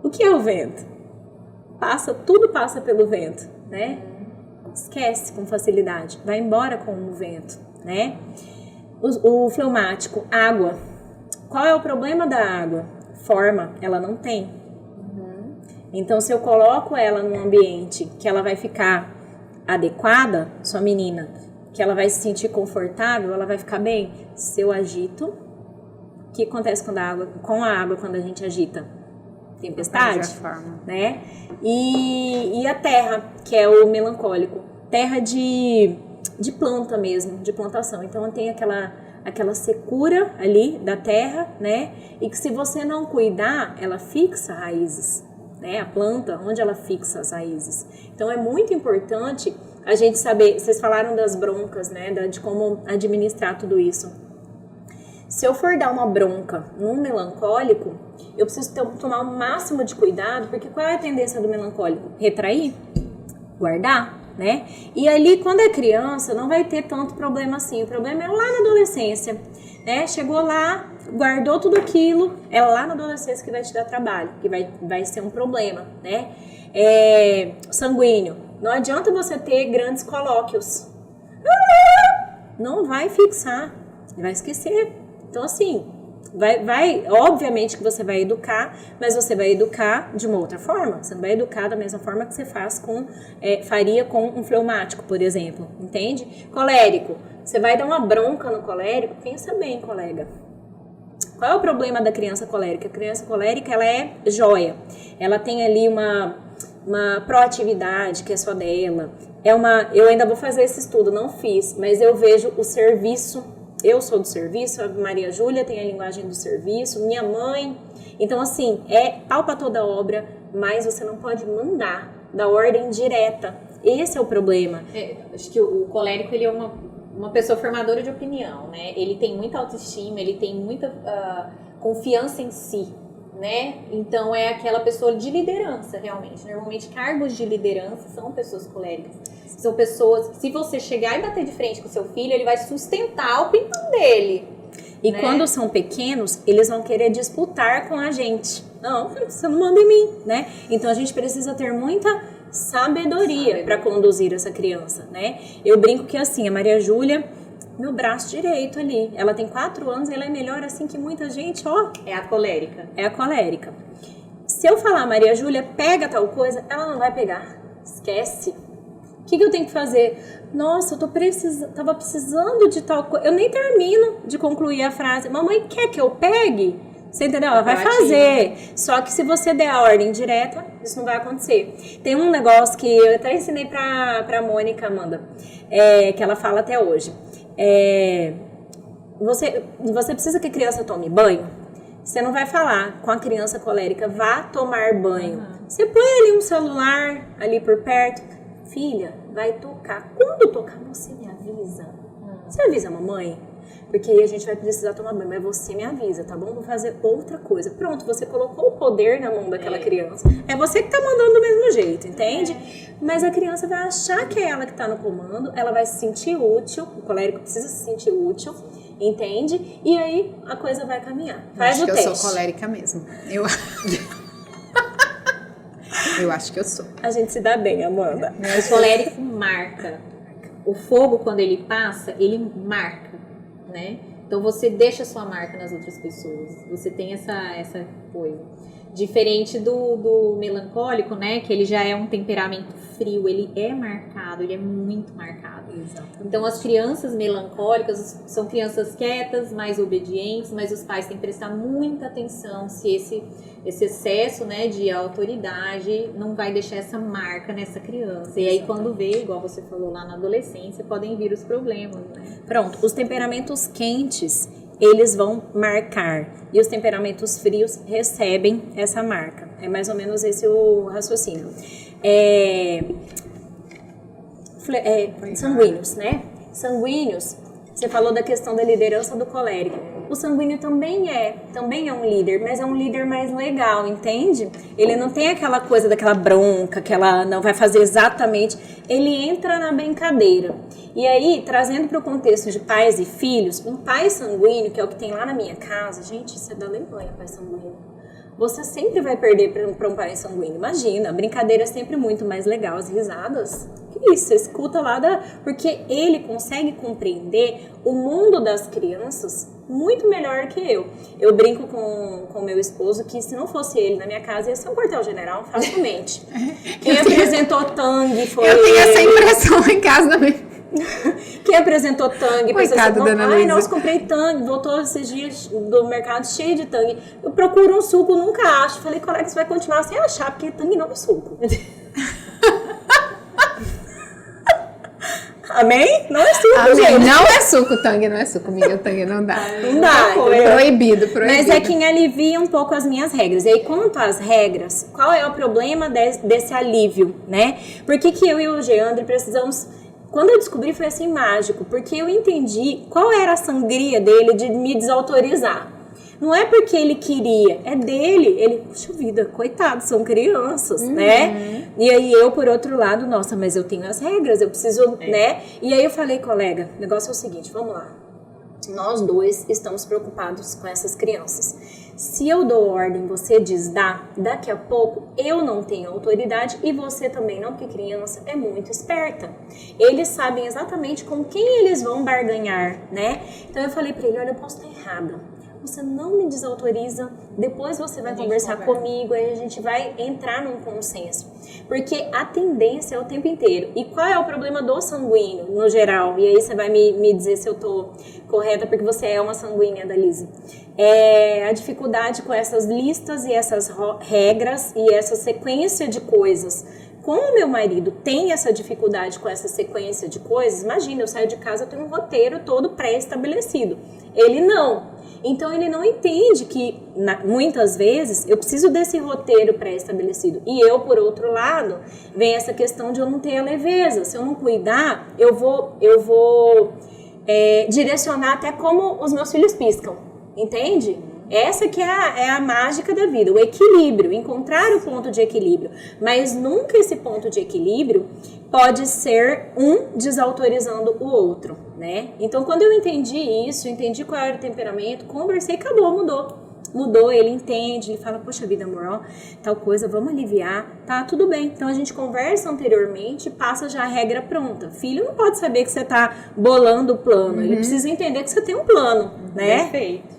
O que é o vento? Tudo passa pelo vento, né? Esquece com facilidade, vai embora com o vento, né? O fleumático, água. Qual é o problema da água? Forma, ela não tem. Então, se eu coloco ela num ambiente que ela vai ficar adequada, sua menina, que ela vai se sentir confortável, ela vai ficar bem. Se eu agito, o que acontece com a água quando a gente agita? Tempestade, né? E a terra, que é o melancólico. Terra de planta mesmo, de plantação. Então, tem aquela secura ali da terra, né? E que se você não cuidar, ela fixa raízes, né? A planta, onde ela fixa as raízes. Então, é muito importante a gente saber, vocês falaram das broncas, né? De como administrar tudo isso. Se eu for dar uma bronca num melancólico, eu preciso tomar o máximo de cuidado, porque qual é a tendência do melancólico? Retrair, guardar, né? E ali, quando é criança, não vai ter tanto problema assim. O problema é lá na adolescência, né? Chegou lá, guardou tudo aquilo, é lá na adolescência que vai te dar trabalho, que vai ser um problema, né? Sanguíneo. Não adianta você ter grandes colóquios. Não vai fixar, vai esquecer. Então, assim, obviamente que você vai educar, mas você vai educar de uma outra forma. Você não vai educar da mesma forma que você faria com um fleumático, por exemplo, entende? Colérico, você vai dar uma bronca no colérico, pensa bem, colega. Qual é o problema da criança colérica? A criança colérica, ela é joia. Ela tem ali uma proatividade que é só dela. Eu ainda vou fazer esse estudo, não fiz, mas eu vejo o serviço. Eu sou do serviço, a Maria Júlia tem a linguagem do serviço, minha mãe. Então, assim, é pau pra toda obra, mas você não pode mandar da ordem direta. Esse é o problema. Acho que o colérico, ele é uma pessoa formadora de opinião, né? Ele tem muita autoestima, ele tem muita confiança em si, né? Então, é aquela pessoa de liderança, realmente. Normalmente, cargos de liderança são pessoas coléricas. São pessoas que, se você chegar e bater de frente com seu filho, ele vai sustentar a opinião dele. E né? Quando são pequenos, eles vão querer disputar com a gente. Não, você não manda em mim, né? Então, a gente precisa ter muita sabedoria para conduzir essa criança, né? Eu brinco que, assim, a Maria Júlia, meu braço direito ali, ela tem 4 anos, ela é melhor assim que muita gente, ó. É a colérica. É a colérica. Se eu falar, Maria Júlia, pega tal coisa, ela não vai pegar. Esquece. O que eu tenho que fazer? Nossa, eu tava precisando de tal coisa. Eu nem termino de concluir a frase. Mamãe quer que eu pegue? Você entendeu? Ela vai fazer. Só que se você der a ordem direta, isso não vai acontecer. Tem um negócio que eu até ensinei pra Mônica, Amanda, que ela fala até hoje. Você precisa que a criança tome banho? Você não vai falar com a criança colérica, vá tomar banho. Você põe ali um celular ali por perto. Filha, vai tocar. Quando tocar, você me avisa. Você avisa a mamãe? Porque aí a gente vai precisar tomar banho, mas você me avisa, tá bom? Vou fazer outra coisa. Pronto, você colocou o poder na mão daquela criança. É você que tá mandando do mesmo jeito, entende? Mas a criança vai achar que é ela que tá no comando, ela vai se sentir útil, o colérico precisa se sentir útil, entende? E aí a coisa vai caminhar. Faz o teste. Eu sou colérica mesmo. Eu acho que eu sou. A gente se dá bem, Amanda. O colérico marca. O fogo, quando ele passa, ele marca, né? Então você deixa a sua marca nas outras pessoas. Você tem essa coisa. Diferente do melancólico, né? Que ele já é um temperamento frio, ele é marcado, ele é muito marcado. Exato. Então as crianças melancólicas são crianças quietas, mais obedientes, mas os pais têm que prestar muita atenção se esse excesso, né, de autoridade não vai deixar essa marca nessa criança. E aí quando vê, igual você falou lá na adolescência, podem vir os problemas, né? Pronto, os temperamentos quentes, eles vão marcar. E os temperamentos frios recebem essa marca. É mais ou menos esse o raciocínio. Sanguíneos, né? Sanguíneos, você falou da questão da liderança do colérico. O sanguíneo também é um líder, mas é um líder mais legal, entende? Ele não tem aquela coisa daquela bronca, que ela não vai fazer exatamente. Ele entra na brincadeira. E aí, trazendo para o contexto de pais e filhos, um pai sanguíneo, que é o que tem lá na minha casa, gente, isso é da Alemanha, pai sanguíneo. você sempre vai perder para um pai sanguíneo. Imagina, a brincadeira é sempre muito mais legal, as risadas. Que isso, você escuta lá porque ele consegue compreender o mundo das crianças muito melhor que eu. Eu brinco com meu esposo que se não fosse ele na minha casa, ia ser um quartel-general facilmente. Quem apresentou Tang foi Eu tenho essa impressão lá em casa também. Quem apresentou Tang? Coitado da Ana Luísa. Nossa, comprei Tang, voltou esses dias do mercado cheio de Tang. Eu procuro um suco, nunca acho. Falei, colega, você vai continuar sem achar, porque Tang não é suco. Amém? Não é suco, Amém. gente. Não é suco, Tang não é suco, amiga. Tang não dá. Não dá. Proibido. Mas é quem alivia um pouco as minhas regras. E aí, quanto às regras, qual é o problema desse alívio, né? Por que eu e o Geandre precisamos... Quando eu descobri foi assim mágico, porque eu entendi qual era a sangria dele de me desautorizar. Não é porque ele queria, é dele. Ele, puxa vida, coitado, são crianças, né? E aí eu, por outro lado, nossa, mas eu tenho as regras, eu preciso, né? E aí eu falei, colega, o negócio é o seguinte, vamos lá. Nós dois estamos preocupados com essas crianças. Se eu dou ordem, você desdá, daqui a pouco eu não tenho autoridade e você também não, porque criança é muito esperta. Eles sabem exatamente com quem eles vão barganhar, né? Então eu falei pra ele, olha, eu posso estar errada. Você não me desautoriza, depois você vai conversar comigo, aí a gente vai entrar num consenso. Porque a tendência é o tempo inteiro. E qual é o problema do sanguíneo, no geral? E aí você vai me dizer se eu tô correta, porque você é uma sanguínea, Dalise. É a dificuldade com essas listas e essas regras e essa sequência de coisas. Como o meu marido tem essa dificuldade com essa sequência de coisas, imagina, eu saio de casa, eu tenho um roteiro todo pré-estabelecido. Ele não. Então ele não entende que muitas vezes eu preciso desse roteiro pré-estabelecido. E eu, por outro lado, vem essa questão de eu não ter a leveza. Se eu não cuidar, eu vou direcionar até como os meus filhos piscam. Entende? Essa que é a mágica da vida, o equilíbrio, encontrar o ponto de equilíbrio. Mas nunca esse ponto de equilíbrio pode ser um desautorizando o outro, né? Então, quando eu entendi isso, entendi qual era o temperamento, conversei, acabou, mudou, ele entende, ele fala, poxa vida, amor, ó, tal coisa, vamos aliviar, tá, tudo bem. Então a gente conversa anteriormente, passa já a regra pronta. Filho não pode saber que você tá bolando o plano, ele precisa entender que você tem um plano, né? Perfeito.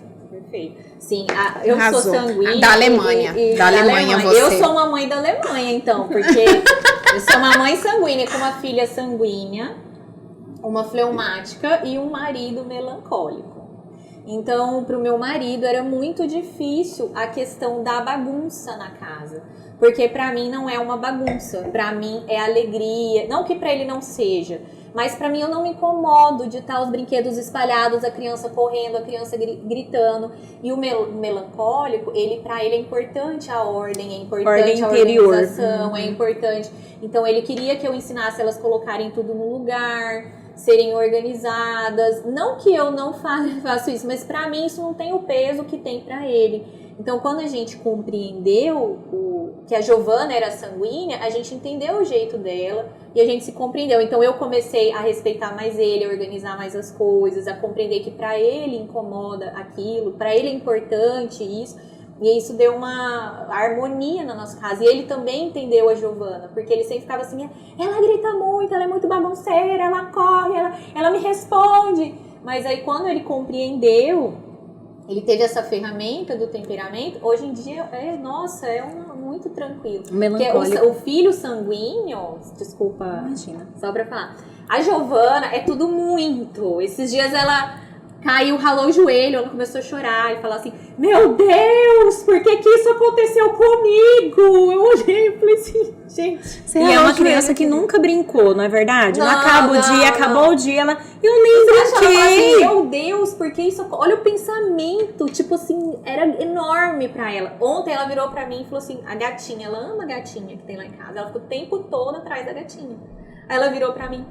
Sim, eu Arrasou. sou sanguínea. Da Alemanha. Da Alemanha você. Eu sou uma mãe da Alemanha, então, porque eu sou uma mãe sanguínea com uma filha sanguínea, uma fleumática e um marido melancólico. Então, para o meu marido era muito difícil a questão da bagunça na casa. Porque para mim não é uma bagunça, para mim é alegria. Não que para ele não seja, mas para mim eu não me incomodo de estar os brinquedos espalhados, a criança correndo, a criança gritando. E o melancólico, para ele é importante a ordem, é importante a organização, é importante. Então ele queria que eu ensinasse elas a colocarem tudo no lugar, serem organizadas. Não que eu não faço isso, mas para mim isso não tem o peso que tem para ele. Então, quando a gente compreendeu que a Giovana era sanguínea, a gente entendeu o jeito dela e a gente se compreendeu. Então, eu comecei a respeitar mais ele, a organizar mais as coisas, a compreender que para ele incomoda aquilo, para ele é importante isso. E isso deu uma harmonia na nossa casa. E ele também entendeu a Giovana, porque ele sempre ficava assim, ela grita muito, ela é muito bagunceira, ela corre, ela me responde. Mas aí, quando ele compreendeu... Ele teve essa ferramenta do temperamento. Hoje em dia, muito tranquilo. Melancólico. Porque o filho sanguíneo, desculpa, imagina, só pra falar. A Giovana é tudo muito. Esses dias ela caiu, ralou o joelho, ela começou a chorar e falar assim, meu Deus, por que isso aconteceu comigo? Eu olhei e falei assim, gente... E é uma criança que nunca brincou, não é verdade? Não acaba o dia, acabou o dia, ela... Eu nem brinquei! Assim, meu Deus, por que isso... Olha o pensamento, tipo assim, era enorme pra ela. Ontem ela virou pra mim e falou assim, a gatinha, ela ama a gatinha que tem lá em casa, ela ficou o tempo todo atrás da gatinha. Aí ela virou pra mim,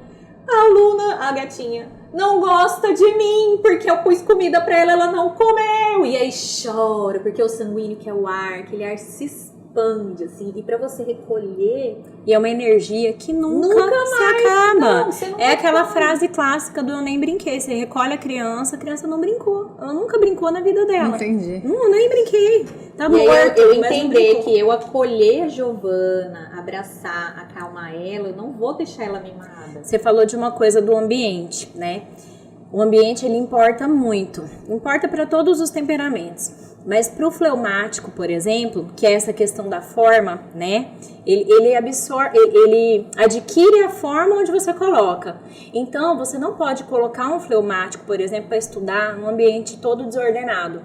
a gatinha, não gosta de mim, porque eu pus comida pra ela, ela não comeu. E aí chora, porque o sanguíneo que é o ar, aquele ar se expande, assim, e pra você recolher... E é uma energia que nunca mais, se acaba. Não, você não é aquela frase clássica do eu nem brinquei. Você recolhe a criança não brincou. Ela nunca brincou na vida dela. Entendi. Eu nem brinquei. Tá morto, eu mas não entender brincou. que eu acolher a Giovana, abraçar, acalmar ela, eu não vou deixar ela mimada. Você falou de uma coisa do ambiente, né? O ambiente, ele importa muito. Importa para todos os temperamentos. Mas para o fleumático, por exemplo, que é essa questão da forma, né? Ele absorve, ele adquire a forma onde você coloca. Então, você não pode colocar um fleumático, por exemplo, para estudar num ambiente todo desordenado.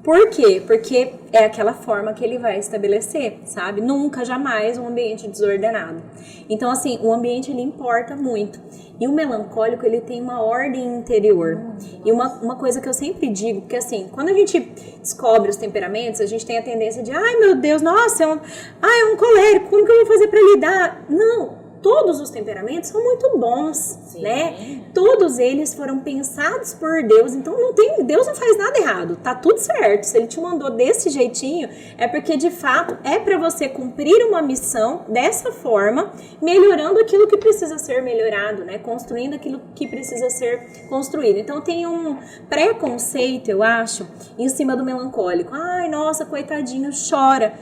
Por quê? Porque é aquela forma que ele vai estabelecer, sabe? Nunca, jamais um ambiente desordenado. Então, assim, o ambiente, ele importa muito. E o melancólico, ele tem uma ordem interior. E uma coisa que eu sempre digo, porque assim, quando a gente descobre os temperamentos, a gente tem a tendência de, ai meu Deus, nossa, é um colérico, como que eu vou fazer pra lidar? Não, todos os temperamentos são muito bons, sim, né? Todos eles foram pensados por Deus, então Deus não faz nada errado, tá tudo certo. Se ele te mandou desse jeitinho, é porque de fato é para você cumprir uma missão dessa forma, melhorando aquilo que precisa ser melhorado, né? Construindo aquilo que precisa ser construído. Então tem um preconceito, eu acho, em cima do melancólico. Ai, nossa, coitadinho, chora.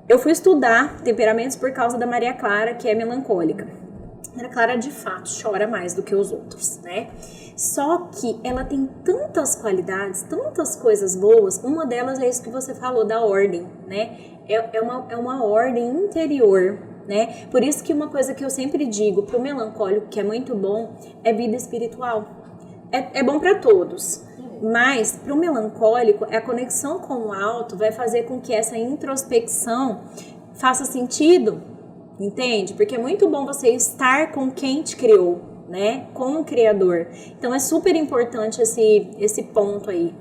Eu fui estudar temperamentos por causa da Maria Clara, que é melancólica. Maria Clara, de fato, chora mais do que os outros, né? Só que ela tem tantas qualidades, tantas coisas boas. Uma delas é isso que você falou, da ordem, né? É uma ordem interior, né? Por isso que uma coisa que eu sempre digo pro melancólico, que é muito bom, é vida espiritual. É bom para todos. Mas, para o melancólico, a conexão com o alto vai fazer com que essa introspecção faça sentido, entende? Porque é muito bom você estar com quem te criou, né? Com o Criador. Então, é super importante esse ponto aí.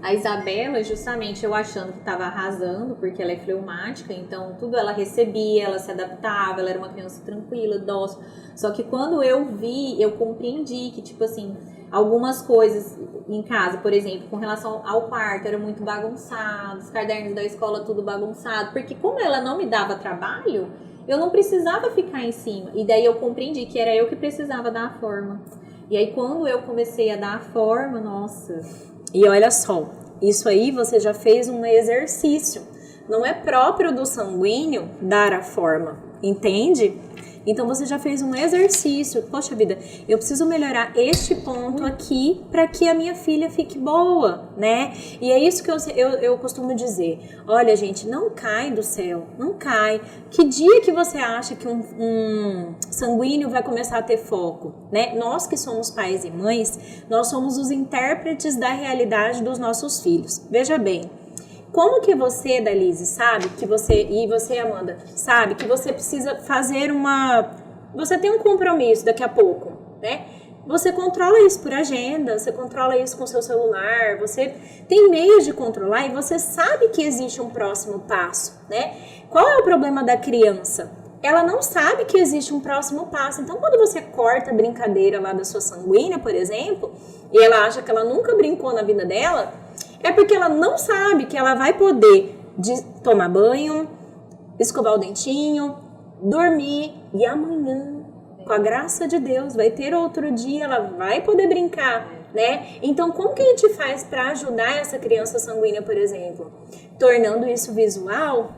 A Isabela, justamente, eu achando que estava arrasando, porque ela é fleumática, então tudo ela recebia, ela se adaptava, ela era uma criança tranquila, dócil. Só que quando eu vi, eu compreendi que, tipo assim, algumas coisas em casa, por exemplo, com relação ao quarto, era muito bagunçado, os cadernos da escola tudo bagunçado, porque como ela não me dava trabalho, eu não precisava ficar em cima. E daí eu compreendi que era eu que precisava dar a forma. E aí quando eu comecei a dar a forma, nossa... E olha só, isso aí você já fez um exercício. Não é próprio do sanguíneo dar a forma, entende? Então você já fez um exercício. Poxa vida, eu preciso melhorar este ponto aqui para que a minha filha fique boa, né? E é isso que eu costumo dizer. Olha, gente, não cai do céu, não cai. Que dia que você acha que um sanguíneo vai começar a ter foco, né? Nós que somos pais e mães, nós somos os intérpretes da realidade dos nossos filhos. Veja bem, como que você, Dalise, sabe que você, e você, Amanda, sabe que você precisa fazer você tem um compromisso daqui a pouco, né? Você controla isso por agenda, você controla isso com seu celular, você tem meios de controlar e você sabe que existe um próximo passo, né? Qual é o problema da criança? Ela não sabe que existe um próximo passo. Então, quando você corta a brincadeira lá da sua sanguínea, por exemplo, e ela acha que ela nunca brincou na vida dela, é porque ela não sabe que ela vai poder tomar banho, escovar o dentinho, dormir e amanhã, com a graça de Deus, vai ter outro dia, ela vai poder brincar, né? Então, como que a gente faz para ajudar essa criança sanguínea, por exemplo? Tornando isso visual,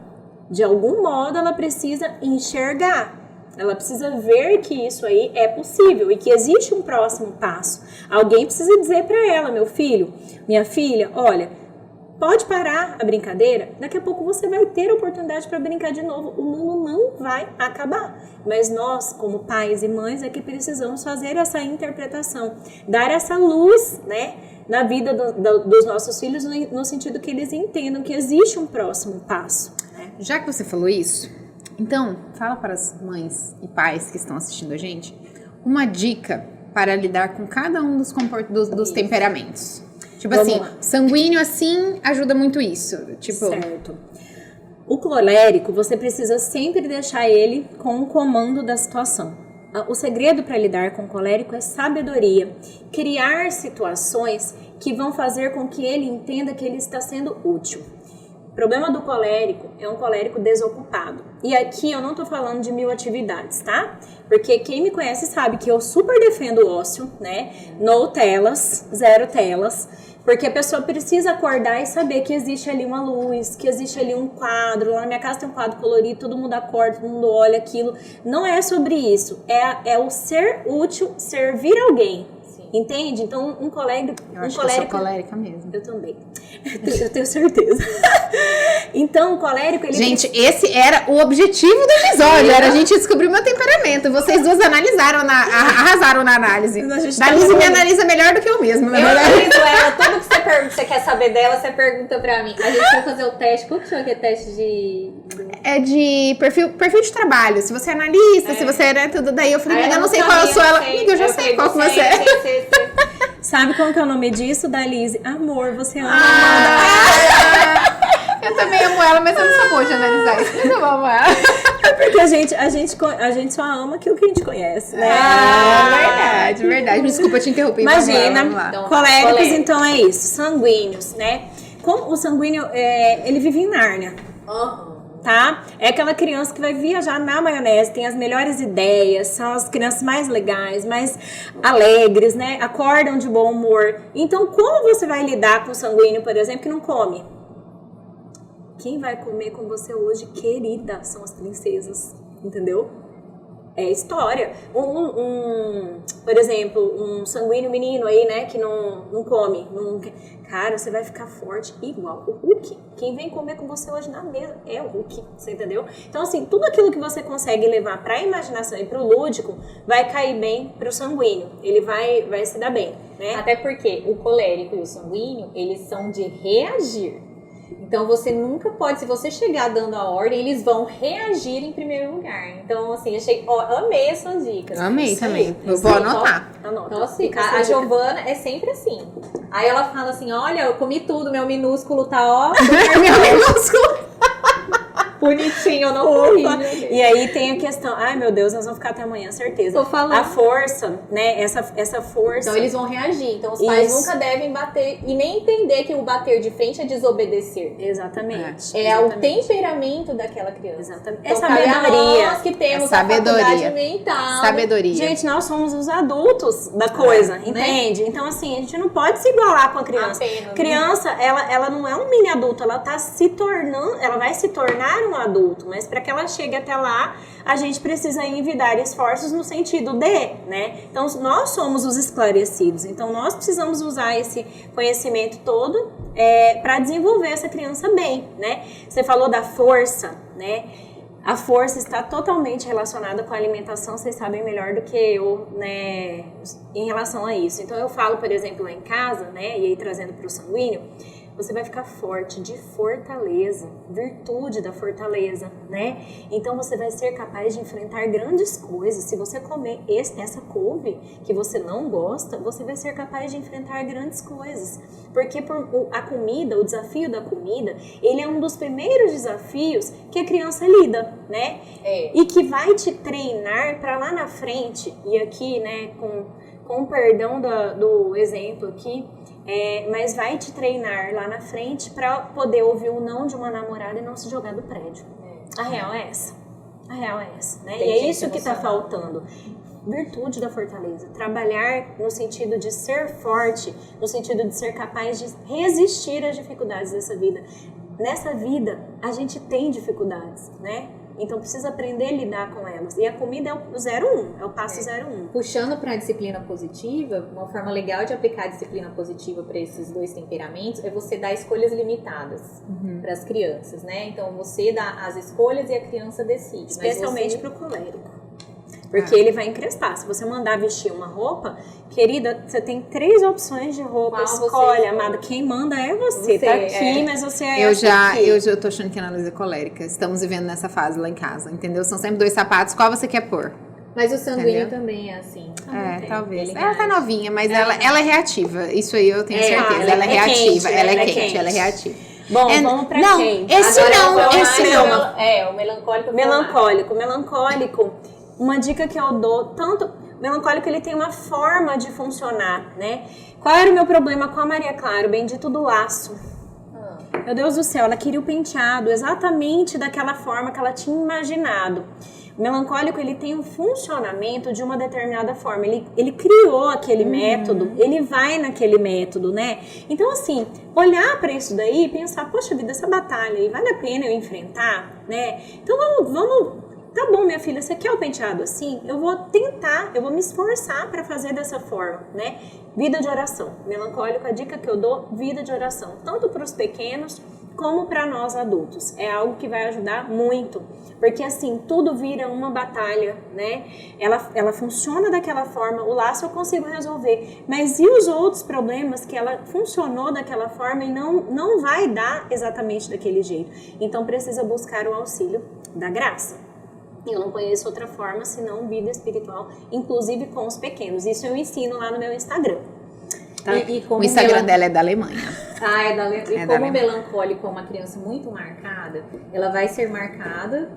de algum modo ela precisa enxergar. Ela precisa ver que isso aí é possível e que existe um próximo passo. Alguém precisa dizer para ela, meu filho, minha filha, olha, pode parar a brincadeira, daqui a pouco você vai ter a oportunidade para brincar de novo. O mundo não vai acabar. Mas nós, como pais e mães, é que precisamos fazer essa interpretação, dar essa luz, né, na vida dos nossos filhos, no sentido que eles entendam que existe um próximo passo. Né? Já que você falou isso, então, fala para as mães e pais que estão assistindo a gente uma dica para lidar com cada um dos temperamentos. Tipo Vamos assim, lá. sanguíneo assim ajuda muito isso. Tipo, certo. O colérico, você precisa sempre deixar ele com o comando da situação. O segredo para lidar com o colérico é sabedoria. Criar situações que vão fazer com que ele entenda que ele está sendo útil. O problema do colérico é um colérico desocupado. E aqui eu não tô falando de 1000 atividades, tá? Porque quem me conhece sabe que eu super defendo o ócio, né? No telas, 0 telas. Porque a pessoa precisa acordar e saber que existe ali uma luz, que existe ali um quadro. Lá na minha casa tem um quadro colorido, todo mundo acorda, todo mundo olha aquilo. Não é sobre isso. É o ser útil, servir alguém. Entende? Então, um colérico... Eu acho que eu sou colérica mesmo. Eu também. Eu tenho certeza. Então, o colérico... Ele gente, esse era o objetivo do episódio. Era a gente descobrir o meu temperamento. Vocês duas arrasaram na análise. Dalise me analisa melhor do que eu mesma. Eu analiso ela, tudo que você quer saber dela, você pergunta pra mim. A gente vai fazer o teste. Qual que chama que é teste de... É de perfil de trabalho. Se você é analista, se você é tudo. Daí eu falei, eu não sei qual eu sou. Ela, amiga, eu já sei qual que você é. Sabe como que é o nome disso, Dalise? Amor, você ama Eu também amo ela, mas eu não sou boa de analisar isso. Mas eu amo ela. Porque a gente só ama aquilo que a gente conhece, né? Verdade. Desculpa te interromper. Imagina, então, coléricos, então é isso. Sanguíneos, né? Como o sanguíneo, ele vive em Nárnia. Tá? É aquela criança que vai viajar na maionese, tem as melhores ideias, são as crianças mais legais, mais alegres, né? Acordam de bom humor. Então, como você vai lidar com o sanguíneo, por exemplo, que não come? Quem vai comer com você hoje, querida, são as princesas, entendeu? É história. Por exemplo, um sanguíneo menino aí, né, que não come. Cara, você vai ficar forte igual o Hulk. Quem vem comer com você hoje na mesa é o Hulk, você entendeu? Então, assim, tudo aquilo que você consegue levar pra imaginação e pro lúdico vai cair bem pro sanguíneo. Ele vai se dar bem, né? Até porque o colérico e o sanguíneo, eles são de reagir. Então, você nunca pode, se você chegar dando a ordem, eles vão reagir em primeiro lugar. Então, assim, amei as suas dicas. Amei também. Eu vou anotar. Então, assim, a Giovana é sempre assim. Aí ela fala assim, olha, eu comi tudo, meu minúsculo tá, ó. Meu minúsculo. Bonitinho, eu não comi. E aí tem a questão, ai meu Deus, nós vamos ficar até amanhã, certeza. Tô falando. A força, né, essa força... Então eles vão reagir, então os pais nunca devem bater e nem entender que o bater de frente é desobedecer. Exatamente. O temperamento daquela criança. Exatamente. Então, sabedoria. Nós que temos a faculdade mental. Sabedoria. Gente, nós somos os adultos da coisa, entende? Né? Então assim, a gente não pode se igualar com a criança. Apenas, criança, ela não é um mini adulto, ela tá se tornando, ela vai se tornar um adulto, mas para que ela chegue até lá, a gente precisa envidar esforços no sentido de, né? Então, nós somos os esclarecidos, então nós precisamos usar esse conhecimento todo para desenvolver essa criança bem, né? Você falou da força, né? A força está totalmente relacionada com a alimentação, vocês sabem melhor do que eu, né, em relação a isso. Então, eu falo, por exemplo, lá em casa, né, e aí trazendo para o sanguíneo, você vai ficar forte, de fortaleza, virtude da fortaleza, né? Então você vai ser capaz de enfrentar grandes coisas. Se você comer essa couve que você não gosta, você vai ser capaz de enfrentar grandes coisas. Porque a comida, o desafio da comida, ele é um dos primeiros desafios que a criança lida, né? E que vai te treinar para lá na frente, e aqui, né, com perdão do exemplo aqui, mas vai te treinar lá na frente para poder ouvir o não de uma namorada e não se jogar do prédio. A real é essa. Né? E é isso que está faltando. Virtude da fortaleza. Trabalhar no sentido de ser forte, no sentido de ser capaz de resistir às dificuldades dessa vida. Nessa vida, a gente tem dificuldades, né? Então precisa aprender a lidar com elas. E a comida é o 0-1, é o passo 0-1. Puxando para a disciplina positiva, uma forma legal de aplicar a disciplina positiva para esses dois temperamentos é você dar escolhas limitadas para as crianças, né? Então você dá as escolhas e a criança decide. Especialmente para o colérico. Porque ele vai encrestar. Se você mandar vestir uma roupa, querida, você tem 3 opções de roupa. Escolhe, amada. Quem manda é você. Tá aqui, mas você é eu já tô achando que a Ana Luísa é colérica. Estamos vivendo nessa fase lá em casa, entendeu? São sempre 2 sapatos. Qual você quer pôr? Mas o sanguíneo também é assim. Talvez. Ela tá novinha, mas ela é reativa. Isso aí eu tenho certeza. Ela é reativa. Ela é quente, ela é reativa. Bom, vamos pra quem? Esse não. O melancólico. Melancólico. Uma dica que eu dou, tanto melancólico, ele tem uma forma de funcionar, né? Qual era o meu problema com a Maria Clara, o bendito do laço? Meu Deus do céu, ela queria o penteado exatamente daquela forma que ela tinha imaginado. O melancólico, ele tem um funcionamento de uma determinada forma. Ele criou aquele método, ele vai naquele método, né? Então, assim, olhar para isso daí e pensar, poxa vida, essa batalha aí, vale a pena eu enfrentar, né? Então, vamos. Tá bom, minha filha, você quer o penteado assim? Eu vou tentar, eu vou me esforçar para fazer dessa forma, né? Vida de oração. Melancólico, a dica que eu dou, vida de oração. Tanto para os pequenos como para nós adultos. É algo que vai ajudar muito. Porque assim, tudo vira uma batalha, né? Ela funciona daquela forma, o laço eu consigo resolver. Mas e os outros problemas que ela funcionou daquela forma e não vai dar exatamente daquele jeito? Então precisa buscar o auxílio da graça. Eu não conheço outra forma senão vida espiritual, inclusive com os pequenos. Isso eu ensino lá no meu Instagram. Tá? O Instagram dela é da Alemanha. É da Alemanha. E como o melancólico é uma criança muito marcada, ela vai ser marcada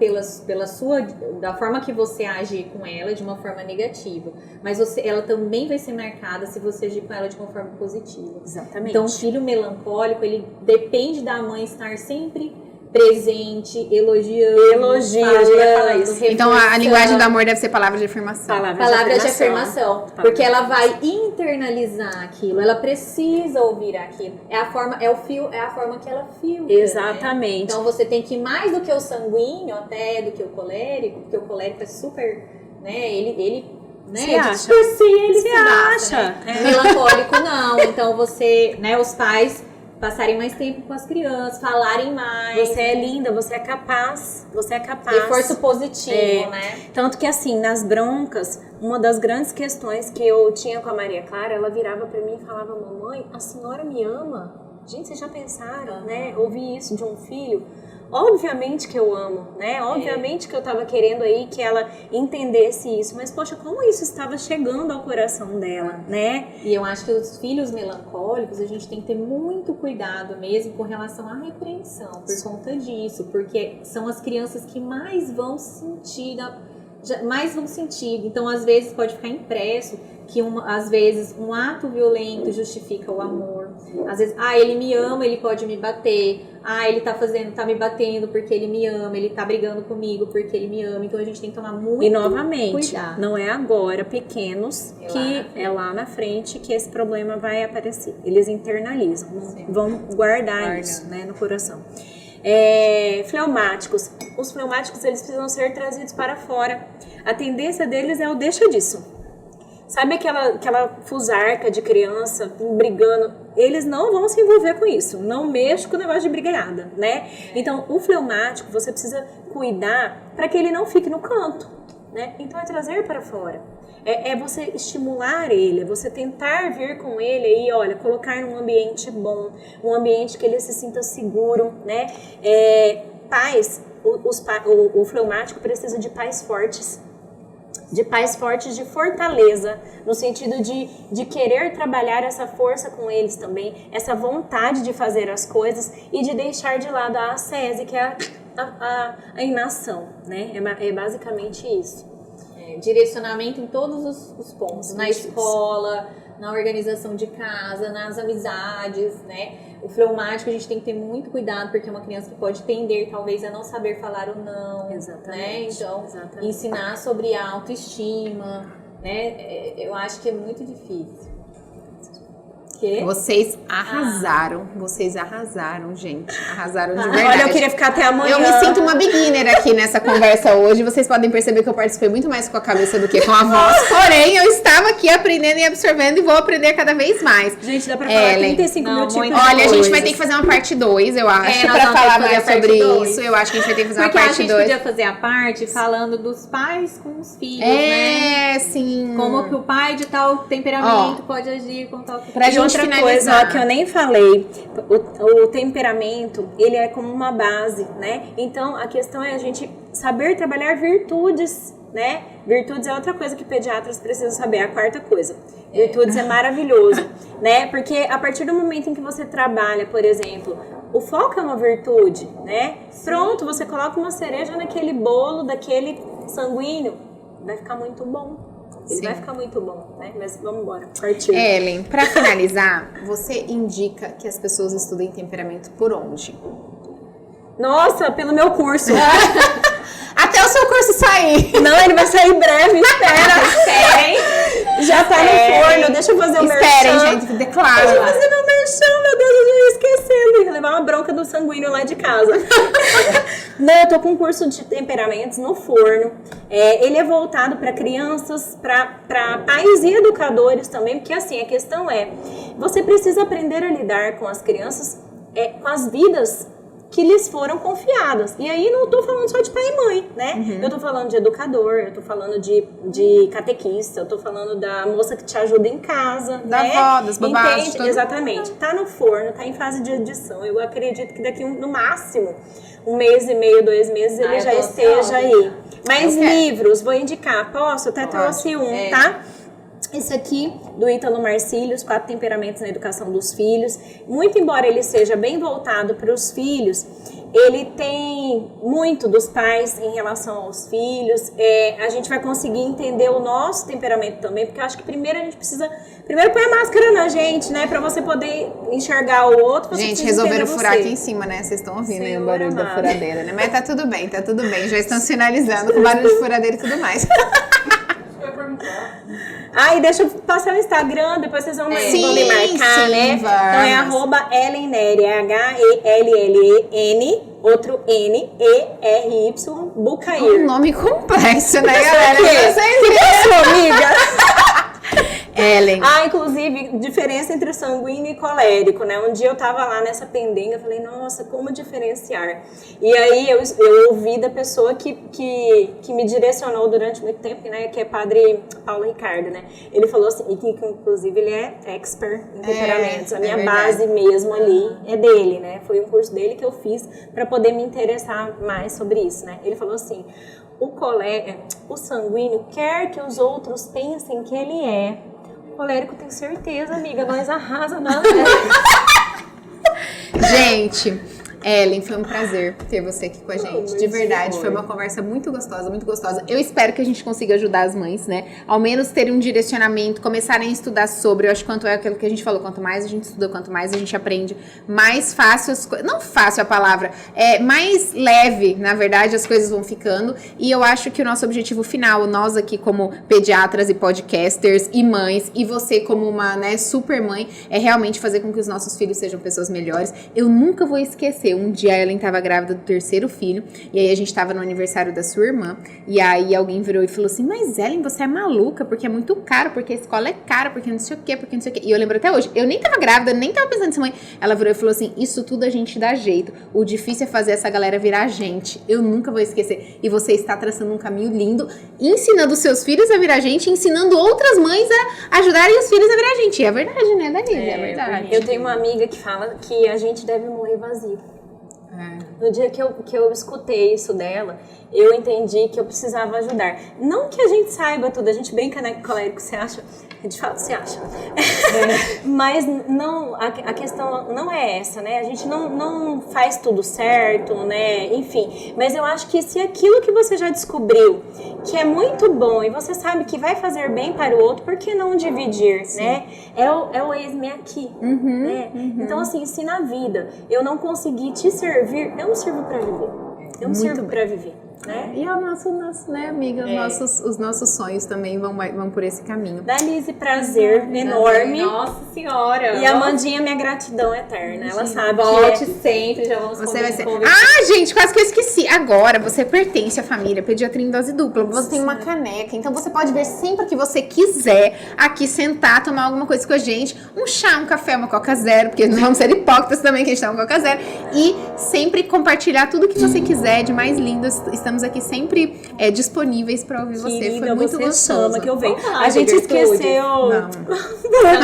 da forma que você agir com ela de uma forma negativa. Mas ela também vai ser marcada se você agir com ela de uma forma positiva. Exatamente. Então, o filho melancólico, ele depende da mãe estar sempre presente, elogiando, falar isso. Então a linguagem do amor deve ser palavras de afirmação. Palavras de afirmação. Porque ela vai internalizar aquilo, ela precisa ouvir aquilo. É a forma que ela filtra. Exatamente. Né? Então você tem que ir mais do que o sanguíneo, até do que o colérico, porque o colérico é super, né? Ele né? Se acha. Por si ele se acha. Né? Melancólico não. Então você, né, os pais passarem mais tempo com as crianças, falarem mais. Você é linda, você é capaz. Reforço positivo, né? Tanto que assim, nas broncas, uma das grandes questões que eu tinha com a Maria Clara, ela virava pra mim e falava, mamãe, a senhora me ama? Gente, vocês já pensaram, né? Ouvir isso de um filho? Obviamente que eu amo, né? Obviamente que eu tava querendo aí que ela entendesse isso. Mas, poxa, como isso estava chegando ao coração dela, né? E eu acho que os filhos melancólicos, a gente tem que ter muito cuidado mesmo com relação à repreensão por conta disso. Porque são as crianças que mais vão sentir, Então, às vezes, pode ficar impresso que às vezes um ato violento justifica o amor. Às vezes, ele me ama, ele pode me bater. Ele tá me batendo porque ele me ama, ele tá brigando comigo porque ele me ama. Então a gente tem que tomar muito cuidado. E novamente, não é agora, pequenos, é lá na frente que esse problema vai aparecer. Eles internalizam, vão guardar isso, né, no coração. Fleumáticos. Os fleumáticos, eles precisam ser trazidos para fora. A tendência deles é o deixa disso. Sabe aquela fusarca de criança brigando? Eles não vão se envolver com isso. Não mexe com o negócio de brigaiada, né? Então, o fleumático, você precisa cuidar para que ele não fique no canto, né? Então, é trazer para fora. É você estimular ele, é você tentar vir com ele aí, olha, colocar num ambiente bom, um ambiente que ele se sinta seguro, né? Pais, o fleumático precisa de pais fortes. De pais fortes, de fortaleza, no sentido de querer trabalhar essa força com eles também, essa vontade de fazer as coisas e de deixar de lado a ascese, que é a inação, né? É basicamente isso. Direcionamento em todos os pontos, na escola, na organização de casa, nas amizades, né? O fleumático a gente tem que ter muito cuidado, porque é uma criança que pode tender, talvez, a não saber falar o não, né? Então, ensinar sobre a autoestima, né? Eu acho que é muito difícil. Vocês arrasaram, gente. Arrasaram de verdade. Olha, eu queria ficar até amanhã. Eu me sinto uma beginner aqui nessa conversa hoje. Vocês podem perceber que eu participei muito mais com a cabeça do que com a voz. Porém, eu estava aqui aprendendo e absorvendo e vou aprender cada vez mais. Gente, dá pra falar 35 mil tipos de Olha, a gente vai ter que fazer uma parte 2, eu acho, pra falar mais sobre isso. Eu acho que a gente vai ter que fazer uma parte 2. Porque a gente podia fazer a parte falando dos pais com os filhos, né? Sim. Como que o pai de tal temperamento pode agir com tal... Outra coisa que eu nem falei, o temperamento, ele é como uma base, né? Então, a questão é a gente saber trabalhar virtudes, né? Virtudes é outra coisa que pediatras precisam saber, a quarta coisa. Virtudes é maravilhoso, né? Porque a partir do momento em que você trabalha, por exemplo, o foco é uma virtude, né? Pronto, você coloca uma cereja naquele bolo, daquele sanguíneo, vai ficar muito bom. Ele Sim. vai ficar muito bom, né? Mas vamos embora. Partiu. Ellen, pra finalizar, você indica que as pessoas estudem temperamento por onde? Nossa, pelo meu curso. Até o seu curso sair. Não, ele vai sair breve, esperem. Já tá no forno, deixa eu fazer o Esperem, merchan. gente, declara. Deixa eu fazer meu merchan, meu Deus, eu já ia esquecendo. Ia levar uma bronca do sanguíneo lá de casa. Não, eu tô com um curso de temperamentos no forno. Ele é voltado para crianças, para pais e educadores também, porque assim, a questão é, você precisa aprender a lidar com as crianças, com as vidas que lhes foram confiadas. E aí não tô falando só de pai e mãe, né? Uhum. Eu tô falando de educador, eu tô falando de catequista, eu tô falando da moça que te ajuda em casa, Da né? avó, das babás, Entende? todo Exatamente. Tá no forno, tá em fase de edição. Eu acredito que daqui no máximo 1 mês e meio, 2 meses, ele já esteja aí. Mas livros, vou indicar. Posso? Até trouxe um, tá? Esse aqui, do Ítalo Marcílio, Os 4 Temperamentos na Educação dos Filhos. Muito embora ele seja bem voltado para os filhos, ele tem muito dos pais em relação aos filhos. A gente vai conseguir entender o nosso temperamento também, porque eu acho que primeiro a gente precisa... Primeiro põe a máscara na gente, né? Pra você poder enxergar o outro. Você Gente, precisa resolveram entender furar você. aqui em cima, né? Vocês estão ouvindo aí o Senhor barulho da amado. furadeira, né? Mas tá tudo bem, tá tudo bem. Já estão sinalizando com barulho de furadeira e tudo mais. E deixa eu passar o Instagram, depois vocês vão me marcar, sim, né? vamos. Então é @Ellen Nery, HELLEN, outro NERY, Bucair. Um nome complexo, né, galera? Que é sua amiga? Ellen. Inclusive, diferença entre sanguíneo e colérico, né? Um dia eu tava lá nessa pendenga, eu falei, nossa, como diferenciar? E aí eu ouvi da pessoa que me direcionou durante muito tempo, né? Que é padre Paulo Ricardo, né? Ele falou assim, e que inclusive ele é expert em temperamentos. A minha base mesmo ali é dele, né? Foi um curso dele que eu fiz para poder me interessar mais sobre isso, né? Ele falou assim, o sanguíneo quer que os outros pensem que ele é. O colérico tem certeza, amiga, nós arrasa na Gente, Ellen, foi um prazer ter você aqui com a gente. De verdade, foi uma conversa muito gostosa, muito gostosa. Eu espero que a gente consiga ajudar as mães, né? Ao menos terem um direcionamento, começarem a estudar sobre. Eu acho que quanto é aquilo que a gente falou, quanto mais a gente estuda, quanto mais a gente aprende, mais fácil as coisas. Não fácil a palavra, mais leve, na verdade, as coisas vão ficando. E eu acho que o nosso objetivo final, nós aqui como pediatras e podcasters e mães, e você como uma, né, super mãe, é realmente fazer com que os nossos filhos sejam pessoas melhores. Eu nunca vou esquecer. Um dia a Ellen tava grávida do 3º filho, e aí a gente tava no aniversário da sua irmã, e aí alguém virou e falou assim, mas Ellen, você é maluca, porque é muito caro, porque a escola é cara, porque não sei o quê, porque não sei o quê. E eu lembro até hoje, eu nem tava grávida, nem tava pensando nisso, mãe. Ela virou e falou assim, isso tudo a gente dá jeito, o difícil é fazer essa galera virar gente. Eu nunca vou esquecer. E você está traçando um caminho lindo, ensinando seus filhos a virar gente, ensinando outras mães a ajudarem os filhos a virar gente. E é verdade, né, Danise? É verdade. Eu tenho uma amiga que fala que a gente deve morrer vazio. No dia que eu escutei isso dela, eu entendi que eu precisava ajudar. Não que a gente saiba tudo, a gente brinca, né, colérico, você acha? De fato, você acha. Mas não, a questão não é essa, né? A gente não faz tudo certo, né? Enfim, mas eu acho que se aquilo que você já descobriu, que é muito bom e você sabe que vai fazer bem para o outro, por que não dividir, né? É o eis-me aqui, né? Então, assim, se na vida eu não conseguir te servir, eu não sirvo para viver. Eu não sirvo para viver. Né? E o nosso né, amiga, os nossos sonhos também vão por esse caminho. Danise, prazer enorme. Nossa senhora. E a Amandinha, minha gratidão eterna. Ela sabe Volte que sempre, já vamos você vai ser. conversar. Gente, quase que eu esqueci. Agora você pertence à família Pediatria em Dose Dupla. Você tem uma caneca, então você pode ver sempre que você quiser aqui sentar, tomar alguma coisa com a gente. Um chá, um café, uma Coca Zero, porque não vamos ser hipócritas também que a gente tá uma Coca Zero. E sempre compartilhar tudo que você quiser de mais lindo. Estamos aqui sempre disponíveis pra ouvir você. Querida, Foi muito você gostoso. chama que eu venho. falar A gente de virtude. esqueceu.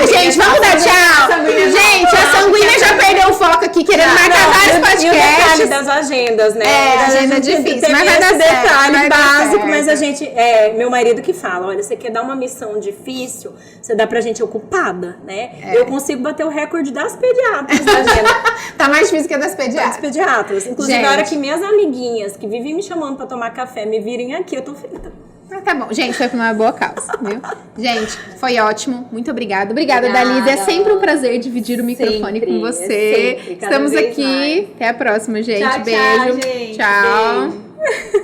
Gente, vamos dar tchau! Gente, a Sanguínea já perdeu o foco aqui, querendo marcar vários E o detalhe podcasts. das agendas, né? A agenda é A gente difícil, teve mas vai esse dar certo, detalhe vai dar básico, certo. mas a gente, meu marido que fala, olha, você quer dar uma missão difícil, você dá pra gente ocupada, né? Eu consigo bater o recorde das pediatras da agenda. Tá mais difícil que a das Das pediatras. pediatras. Inclusive, Gente. na hora que minhas amiguinhas que vivem me chamando pra tomar café me virem aqui, eu tô frita. Mas tá bom. Gente, foi por uma boa causa, viu? Gente, foi ótimo. Muito obrigada. Obrigada, Dalisa. É sempre um prazer dividir o microfone com você. Sempre, cada Estamos vez aqui. mais. Até a próxima, gente. Tchau, Beijo. tchau, gente. Tchau. Beijo.